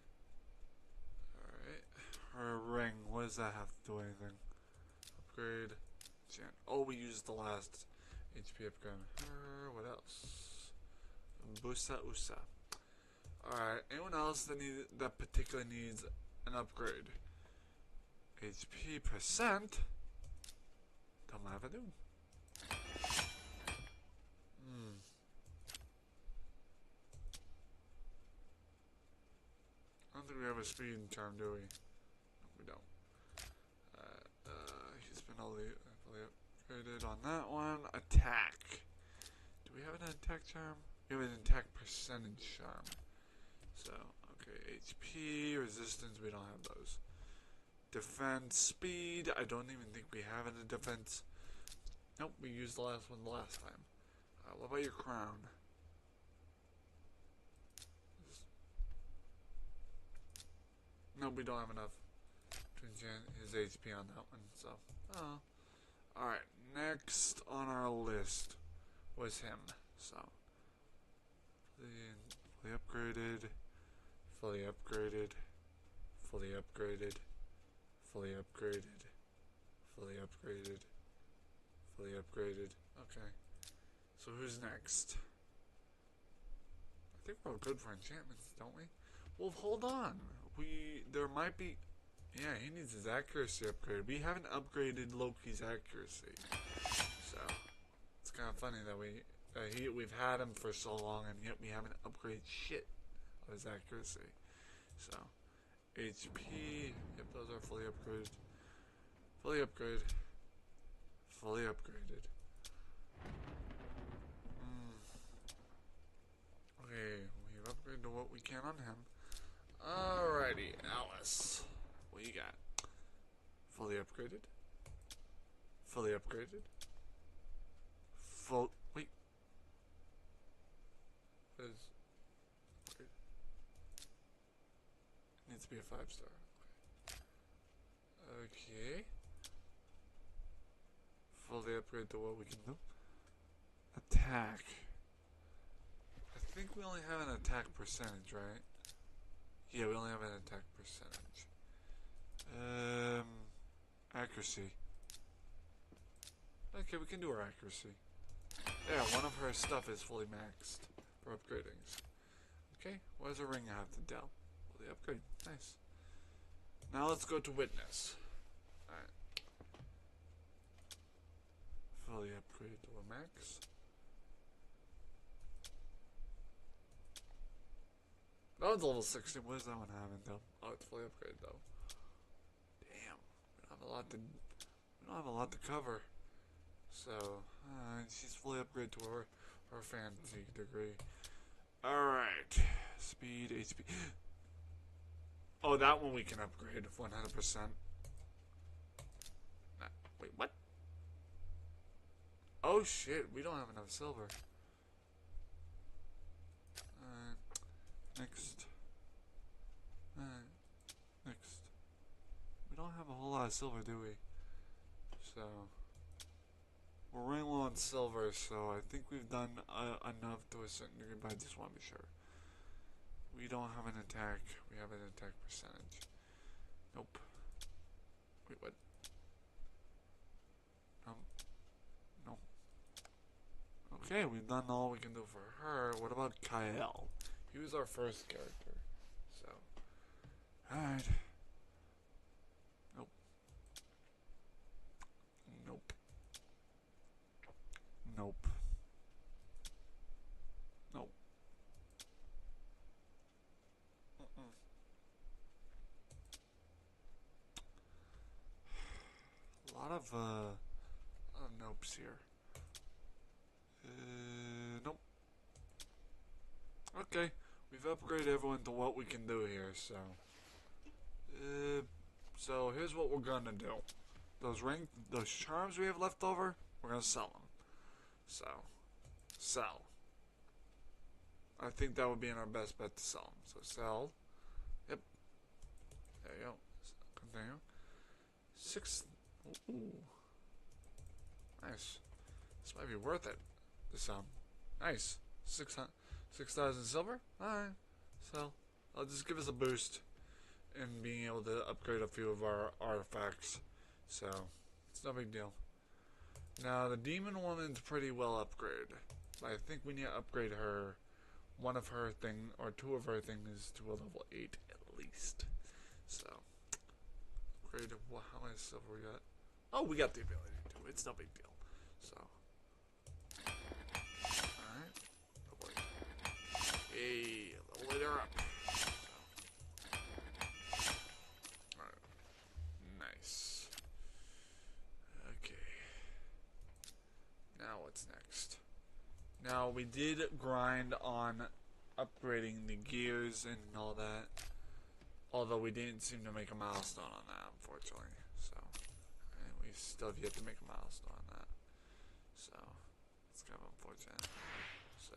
Alright. Her ring. What does that have to do with anything? Upgrade. Oh, we used the last HP upgrade. What else? Busa Usa. Alright. Anyone else that particularly needs an upgrade? HP percent. Don't have a do. I don't think we have a speed charm, do we? No, we don't. He's been fully upgraded on that one. Attack. Do we have an attack charm? We have an attack percentage charm. So, okay, HP, resistance, we don't have those. Defense, speed, I don't even think we have any defense. Nope, we used the last one the last time. What about your crown? Nope, we don't have enough to enchant his HP on that one, so. Oh. Alright, next on our list was him, so. Fully upgraded, fully upgraded, fully upgraded, fully upgraded, fully upgraded, fully upgraded. Okay. So who's next? I think we're all good for enchantments, don't we? Well, hold on. There might be... Yeah, he needs his accuracy upgrade. We haven't upgraded Loki's accuracy. So, it's kind of funny that we've had him for so long and yet we haven't upgraded shit of his accuracy. So, HP, yep, those are fully upgraded. Fully upgraded. Fully upgraded. Okay, we've upgraded to what we can on him. Alrighty, Alice. What you got? Fully upgraded. Fully upgraded. Wait. Needs to be a 5-star. Okay. Fully upgrade to what we can do. Attack. I think we only have an attack percentage, right? Yeah, we only have an attack percentage. Accuracy. Okay, we can do our accuracy. Yeah, one of her stuff is fully maxed for upgradings. Okay, what does a ring have to do? Fully upgrade. Nice. Now let's go to witness. Alright. Fully upgrade to a max. That one's level 60. What does that one have until? Oh, it's fully upgraded though. Damn, we don't have a lot to cover. So, she's fully upgraded to her fantasy degree. Alright. Speed, HP. Oh, that one we can upgrade 100%. Wait, what? Oh shit, we don't have enough silver. Next. Next. We don't have a whole lot of silver, do we? So, we're running low on silver, so I think we've done enough to a certain degree, but I just want to be sure. We don't have an attack. We have an attack percentage. Nope. Wait, what? Nope. Okay, we've done all we can do for her. What about Kyle? He was our first character. So, alright. Nope. Nope. Nope. Nope. A lot of nopes here. Nope. Okay, we've upgraded everyone to what we can do here, so. So here's what we're gonna do. Those charms we have left over, we're gonna sell them. So, sell. I think that would be in our best bet to sell them. So sell. Yep. There you go. Continue. 6. Ooh. Nice. This might be worth it. This nice. 6,000 silver. All right. So I'll just give us a boost in being able to upgrade a few of our artifacts. So it's no big deal. Now the demon woman's pretty well upgraded. I think we need to upgrade her. One of her thing or two of her things to a level 8 at least. So upgrade. How much silver we got? Oh, we got the ability to. It's no big deal. So alright. Oh boy. Hey, level her up. So. Alright. Nice. Okay. Now what's next? Now we did grind on upgrading the gears and all that. Although we didn't seem to make a milestone on that, unfortunately. So, and we still have yet to make a milestone on that. So, it's kind of unfortunate. So,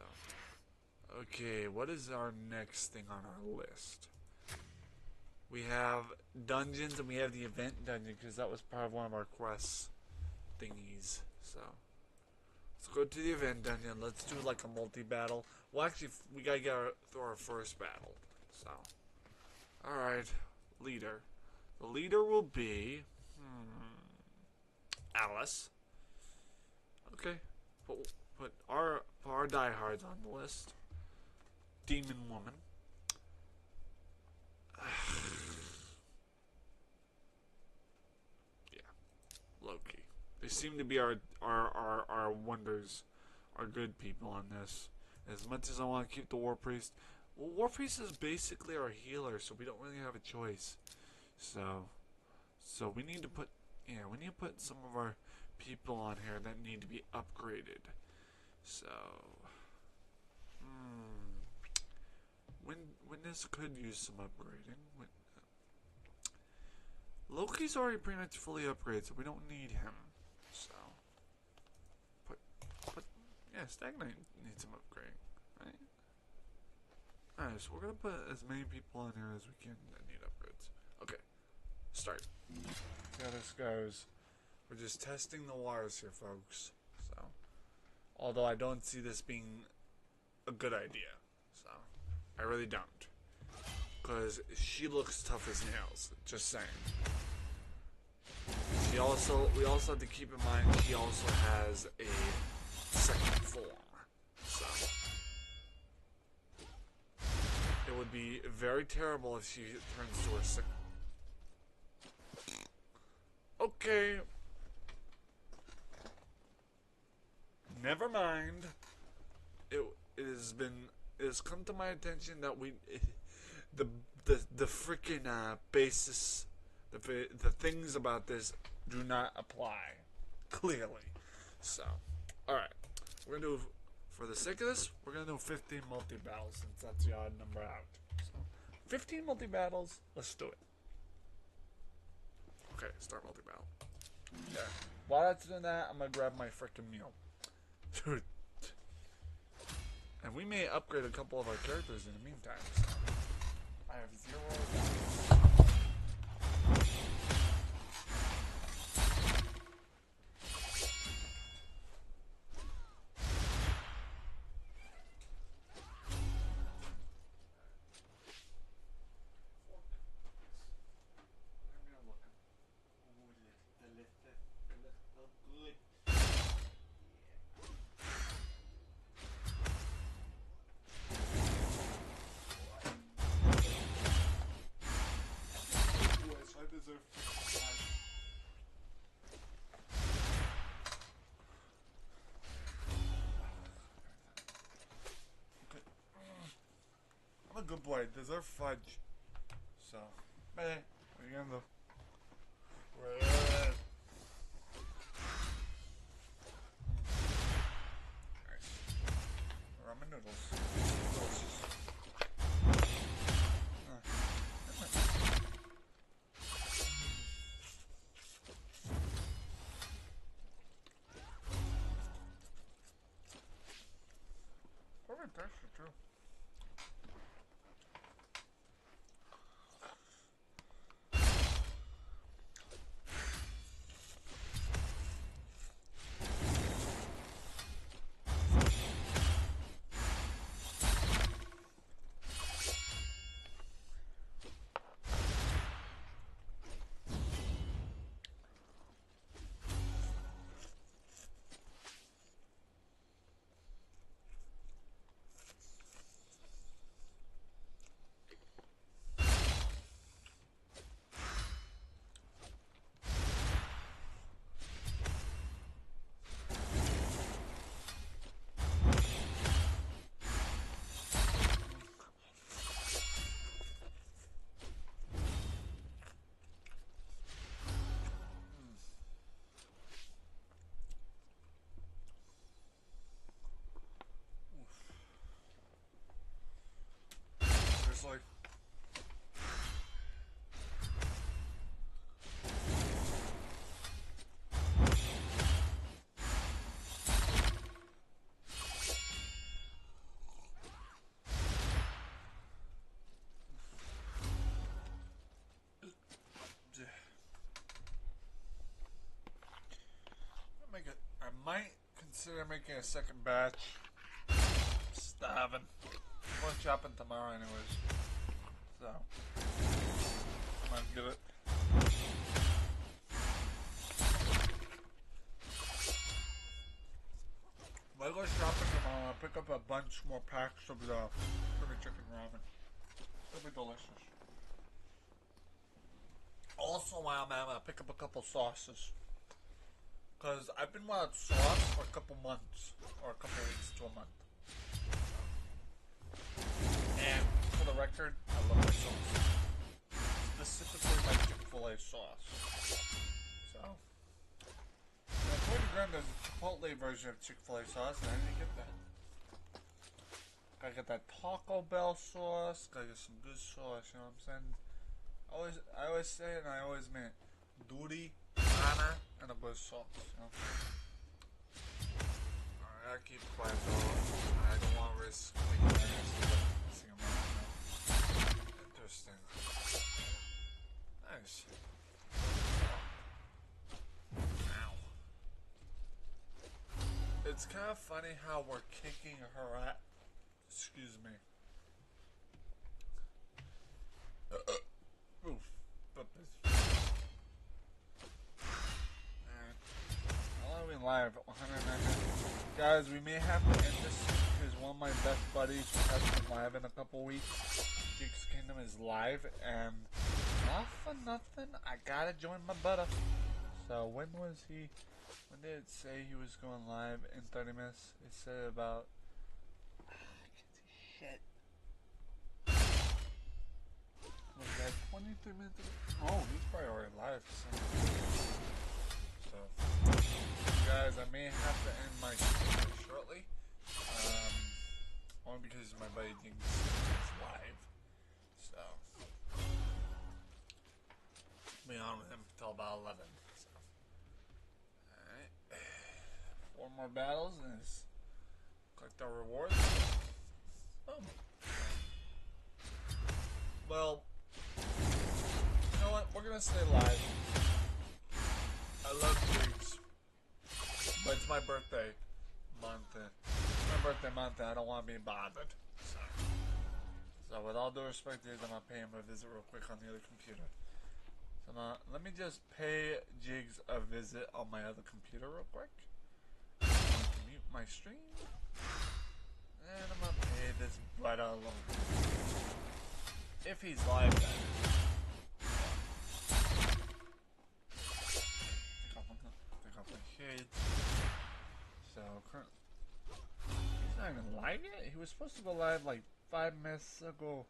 okay, what is our next thing on our list? We have dungeons and we have the event dungeon because that was part of one of our quests thingies. So, let's go to the event dungeon. Let's do like a multi-battle. Well, actually, we gotta get through our first battle. So. Alright, leader. The leader will be Alice. Okay, put our diehards on the list. Demon woman. Yeah, Loki. They seem to be our wonders, our good people on this. As much as I want to keep the War Priest. Well, War Priest is basically our healer, so we don't really have a choice. So we need to put, some of our people on here that need to be upgraded. So, when this could use some upgrading. Loki's already pretty much fully upgraded, so we don't need him. So, Stagnite needs some upgrading, right? Alright, so we're gonna put as many people on here as we can that need upgrades. Okay, start. See how this goes. We're just testing the waters here, folks. So, although I don't see this being a good idea. So, I really don't. Because she looks tough as nails. Just saying. We also have to keep in mind she also has a second form. So. It would be very terrible if she turns to a sick. Okay. Never mind. It has come to my attention that the freaking basis, the things about this do not apply clearly. So, all right, we're gonna do. For the sake of this, we're going to do 15 multi-battles since that's the odd number out. So, 15 multi-battles, let's do it. Okay, start multi-battle. Yeah. While that's doing that, I'm going to grab my freaking meal. Dude. And we may upgrade a couple of our characters in the meantime. So. I have 0. I'm a good boy. I deserve fudge. So, what are you gonna do? Nice. Ramen noodles. Delicious. Perfect texture too. consider making a second batch. Starving. I'm going shopping tomorrow anyways. So, I might get it. When I go shopping tomorrow, I'll pick up a bunch more packs of the curry chicken ramen. It'll be delicious. Also, while I'm at it, I'll pick up a couple sauces. Because I've been without sauce for a couple months. Or a couple weeks to a month. And for the record, I love my sauce. Specifically my Chick-fil-A sauce. So, now 40 grand there's a Chipotle version of Chick-fil-A sauce, and I didn't get that. Gotta get that Taco Bell sauce, gotta get some good sauce, you know what I'm saying? I always say it, and I always mean it. Duty, Anna, and a good sauce, you know? Alright, I'll keep quiet though. I don't want to risk making missing a moment. Interesting. Nice. Ow. It's kind of funny how we're kicking her at. Excuse me. Oof. But this. Alright. How long are we live? 109 minutes. Guys, we may have to end this because one of my best buddies who hasn't been live in a couple weeks, Jake's Kingdom, is live, and not for nothing, I gotta join my brother. So when did it say he was going live in 30 minutes? It said about, I can't see shit. Was that 23 minutes ago? Oh, he's probably already live. So, guys, I may have to end my stream shortly. Only because my buddy thinks he's live. So, be on with him until about 11. So, alright. 4 more battles and it's collect our rewards. Boom. Well, you know what? We're gonna stay live. I love gigs. But it's my birthday month. My birthday month, and I don't want to be bothered. So with all due respect, I'm gonna pay him a visit real quick on the other computer. So now, let me just pay Jigs a visit on my other computer real quick. I'm going to mute my stream. And I'm gonna pay this brother alone. If he's live, then. Take off my shades. So, he's not even live yet? He was supposed to go live like 5 minutes ago.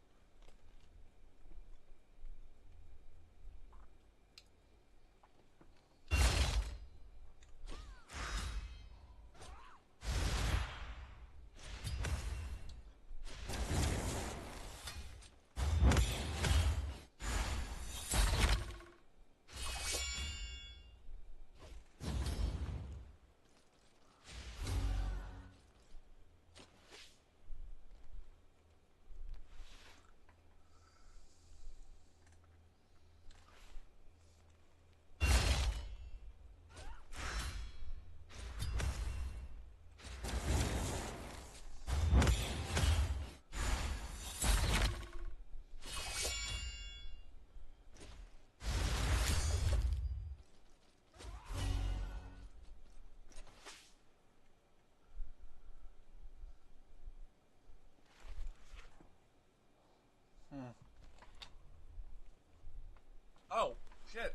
Oh, shit.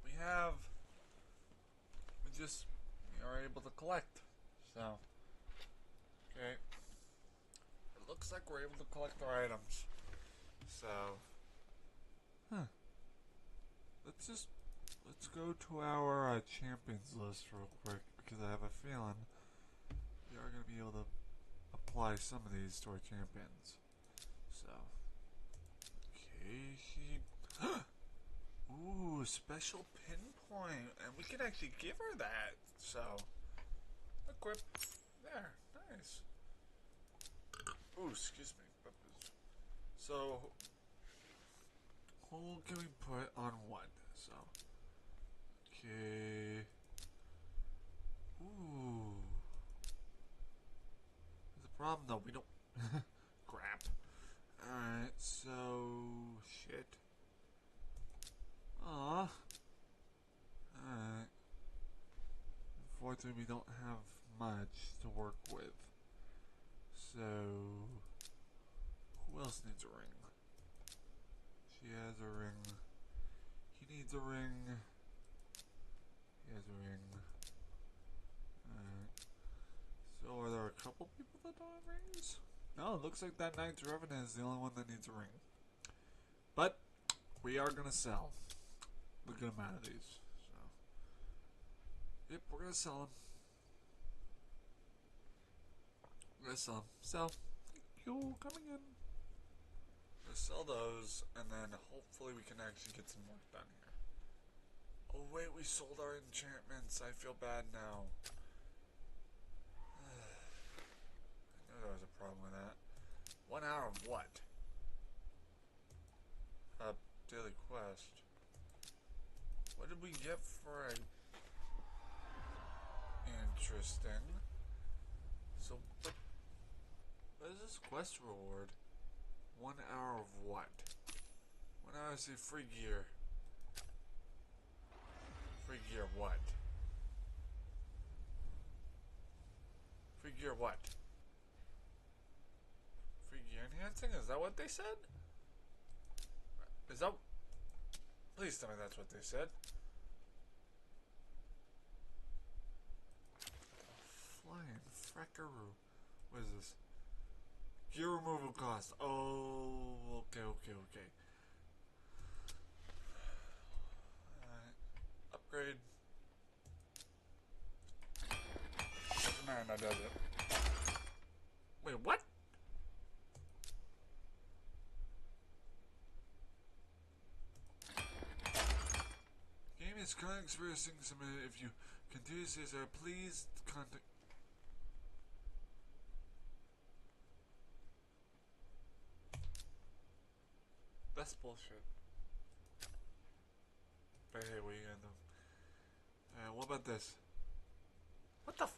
We are able to collect. So, okay. It looks like we're able to collect our items. So, let's go to our champions list real quick, because I have a feeling we are going to be able to apply some of these to our champions. So, okay, ooh, special pinpoint, and we can actually give her that. So, equip there, nice. Ooh, excuse me. So, who can we put on what? So, okay. Ooh, from? No, we don't. Crap. Alright, so... Shit. Aw. Alright. Unfortunately, we don't have much to work with. So... Who else needs a ring? She has a ring. He needs a ring. He has a ring. Alright. So are there a couple people that don't have rings? No, it looks like that Knight's Revenant is the only one that needs a ring. But we are gonna sell a good amount of these. So yep, we're gonna sell them. We're gonna sell them. Sell. Thank you coming in. We'll sell those, and then hopefully we can actually get some work done here. Oh wait, we sold our enchantments. I feel bad now. I knew there was a problem with that. 1 hour of what? Daily quest. What did we get for a... Interesting. So, what is this quest reward? 1 hour of what? 1 hour to see free gear. Free gear what? Free gear what? Free gear enhancing? Is that what they said? Is that... Please tell me that's what they said. Flying frackaroo. What is this? Gear removal cost. Oh, okay. Alright. Upgrade. Doesn't matter now, does it? Wait, what? Game is currently experiencing some... If you continue to say so, please contact... That's bullshit. But hey, what are you gonna do? What about this? What the f...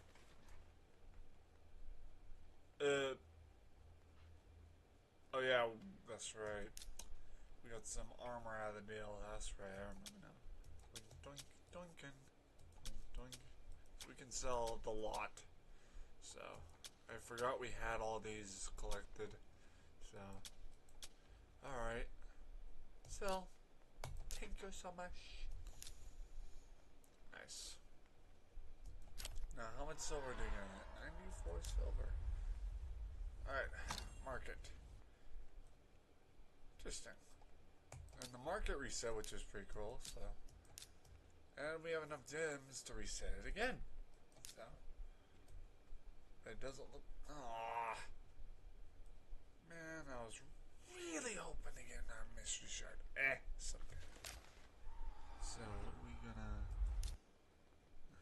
Oh yeah, that's right. We got some armor out of the deal. That's right, I remember now. Doink, doinkin. Doink, doink. So we can sell the lot. So, I forgot we had all these collected. So, alright. Sell. Thank you so much. Nice. Now, how much silver do you get? 94 silver. Alright, market. Interesting. And the market reset, which is pretty cool, so. And we have enough gems to reset it again. So. It doesn't look... Aww. Man, I was really hoping to get that mystery shard. Something. So, what are we gonna...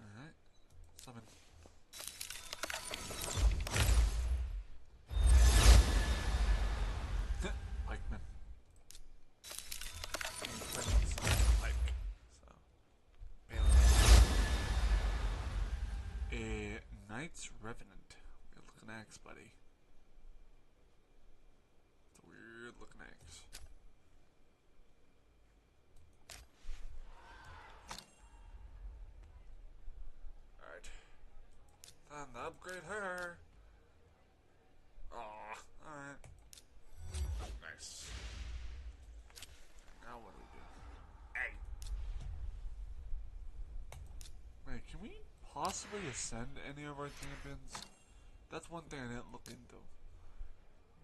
Alright. Summon. Pikeman. Pike. So. A Knight's Revenant. Weird looking axe, buddy. It's a weird looking axe. Alright. Time to upgrade her. Aw, alright. Nice. Now what do we do? Hey! Wait, can we possibly ascend any of our champions? That's one thing I didn't look into.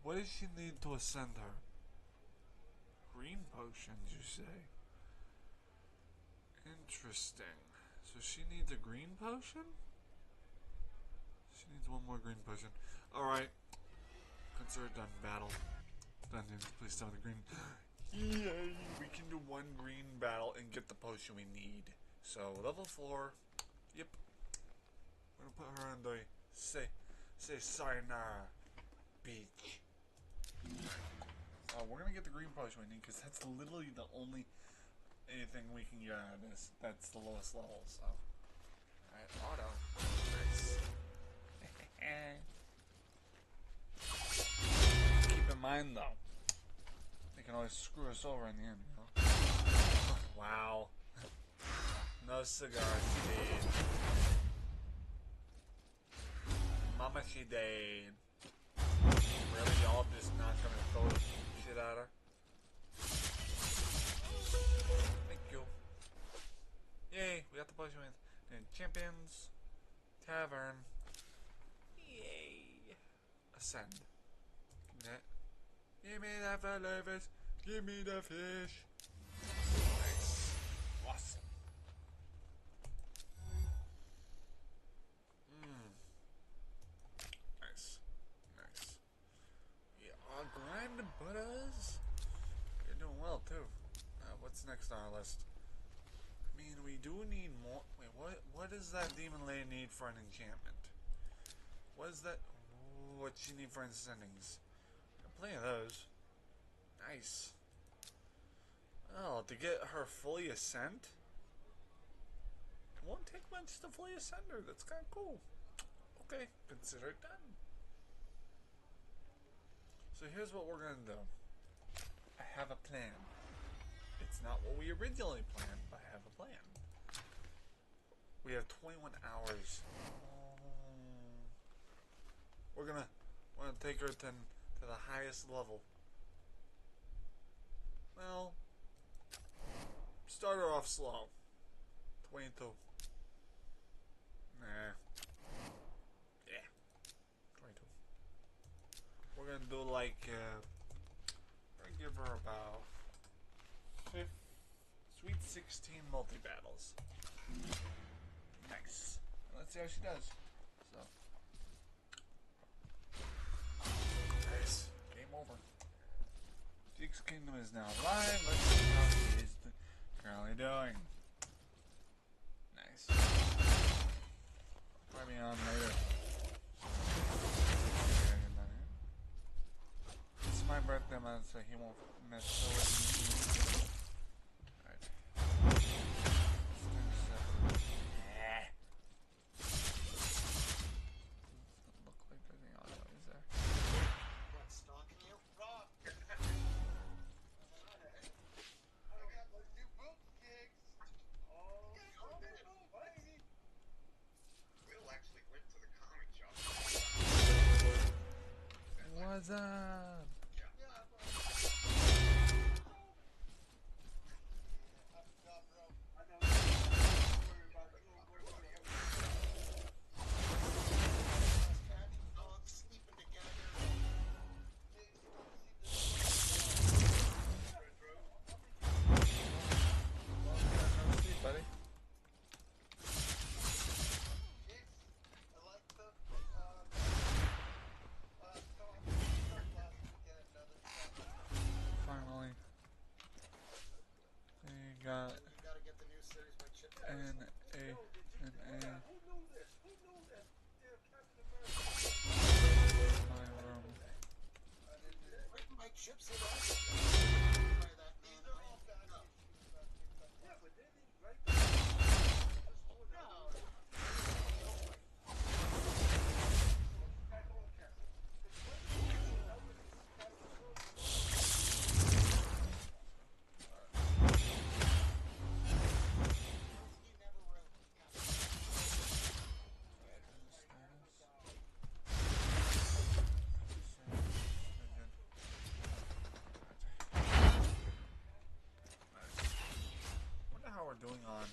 What does she need to ascend her? Green potions, you say? Interesting. So she needs a green potion? She needs one more green potion. Alright. Consider it done. Battle. Dungeons, please tell me the green. Yay! We can do one green battle and get the potion we need. So, level 4. Yep. We're gonna put her on the say sayonara beach. We're gonna get the green potion we need because that's literally the only anything we can get out of this. That's the lowest level, so. Alright, auto. Nice. mind though. They can always screw us over in the end, you know? Wow. No cigar, she did. Mama, she did. Really, y'all just not gonna throw shit at her? Thank you. Yay, we got the push wins. And Champions Tavern. Yay. Ascend. Give me that. Give me that fish. Give me the fish. Nice. Awesome. Nice. Nice. Yeah, grind butters. You're doing well too. What's next on our list? I mean, we do need more. Wait, what does that demon lady need for an enchantment? What is that? What she need for ascendings? Plenty of those. Nice. Oh, to get her fully ascent? It won't take much to fully ascend her. That's kind of cool. Okay, consider it done. So here's what we're gonna do. I have a plan. It's not what we originally planned, but I have a plan. We have 21 hours. We're gonna take her to the highest level. Well, start her off slow. 22. Nah. Yeah. 22. We're gonna do like, we're gonna give her about Sweet 16 multi-battles. Nice. Let's see how she does. So. Nice. Game over. Six Kingdom is now live. Let's see how she is currently doing. Nice. Probably on later. It's my birthday month, so he won't mess with me. What's up? Doing on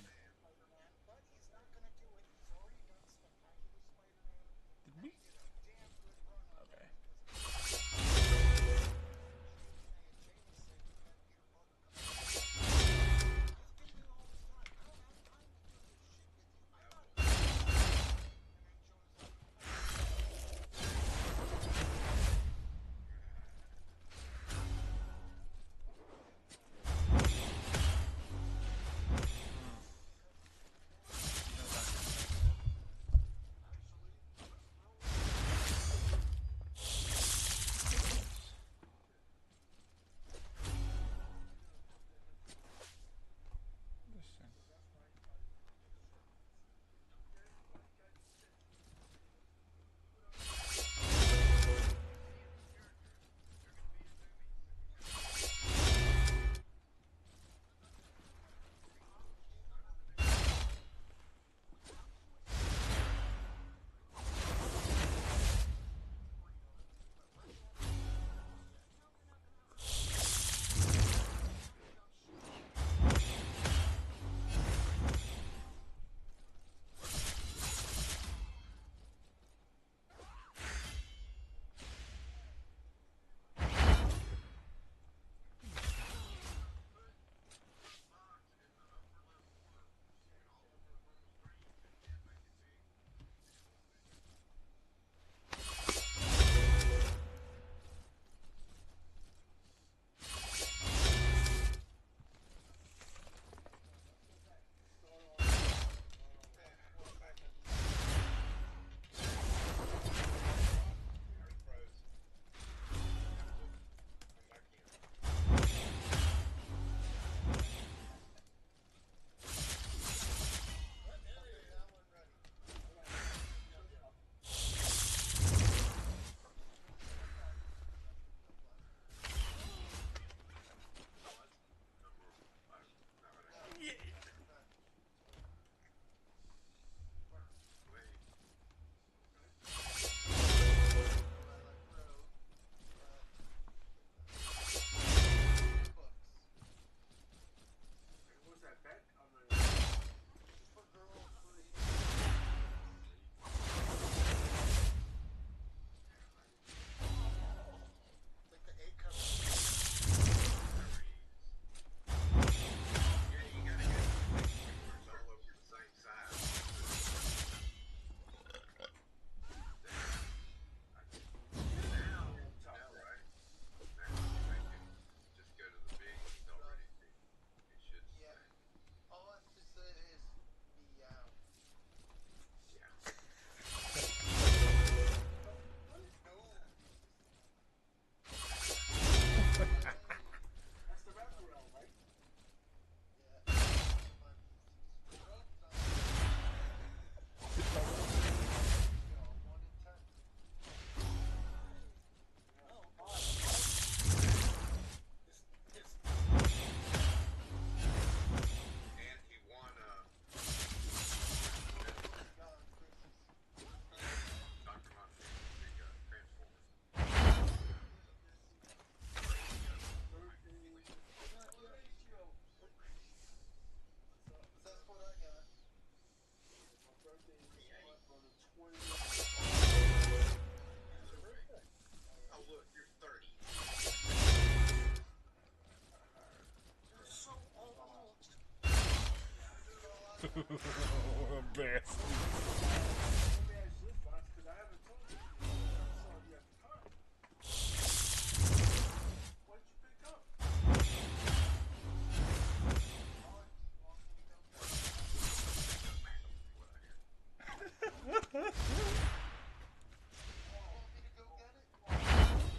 Best.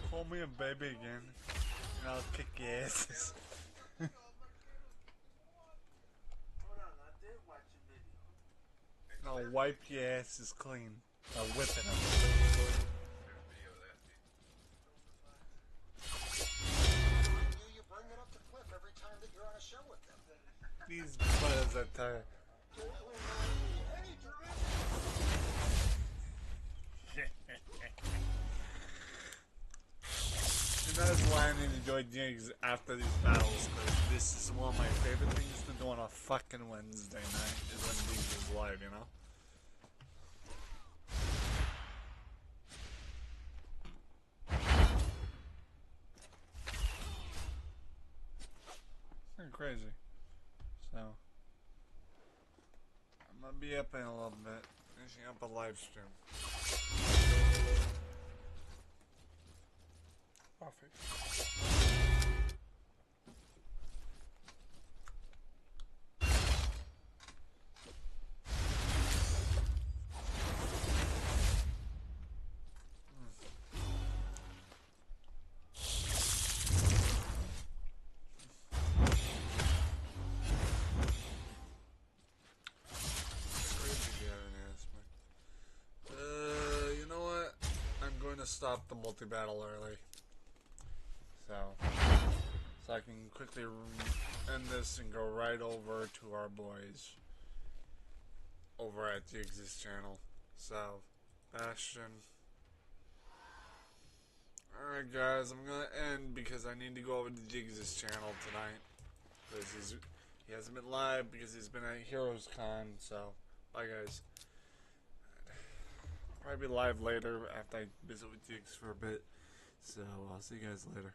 Call me a baby again, and I'll kick your asses. I'll wipe your asses clean. I'll whip it up. You bring it up to Cliff every time that you're on a show with them. These butters are tired. And that's why I need to join Jigs after these battles, because this is one of my favorite things to do on a fucking Wednesday night, is when Jigs is live, you know? It's kind of crazy. So, I'm gonna be up in a little bit, finishing up a live stream. Perfect. You know what? I'm going to stop the multi-battle early. So I can quickly end this and go right over to our boys over at Jigs' channel. So, Bastion. Alright guys, I'm gonna end because I need to go over to Jigs' channel tonight. Because he hasn't been live because he's been at Heroes Con, so bye guys. I'll probably be live later after I visit with Jigs for a bit. So I'll see you guys later.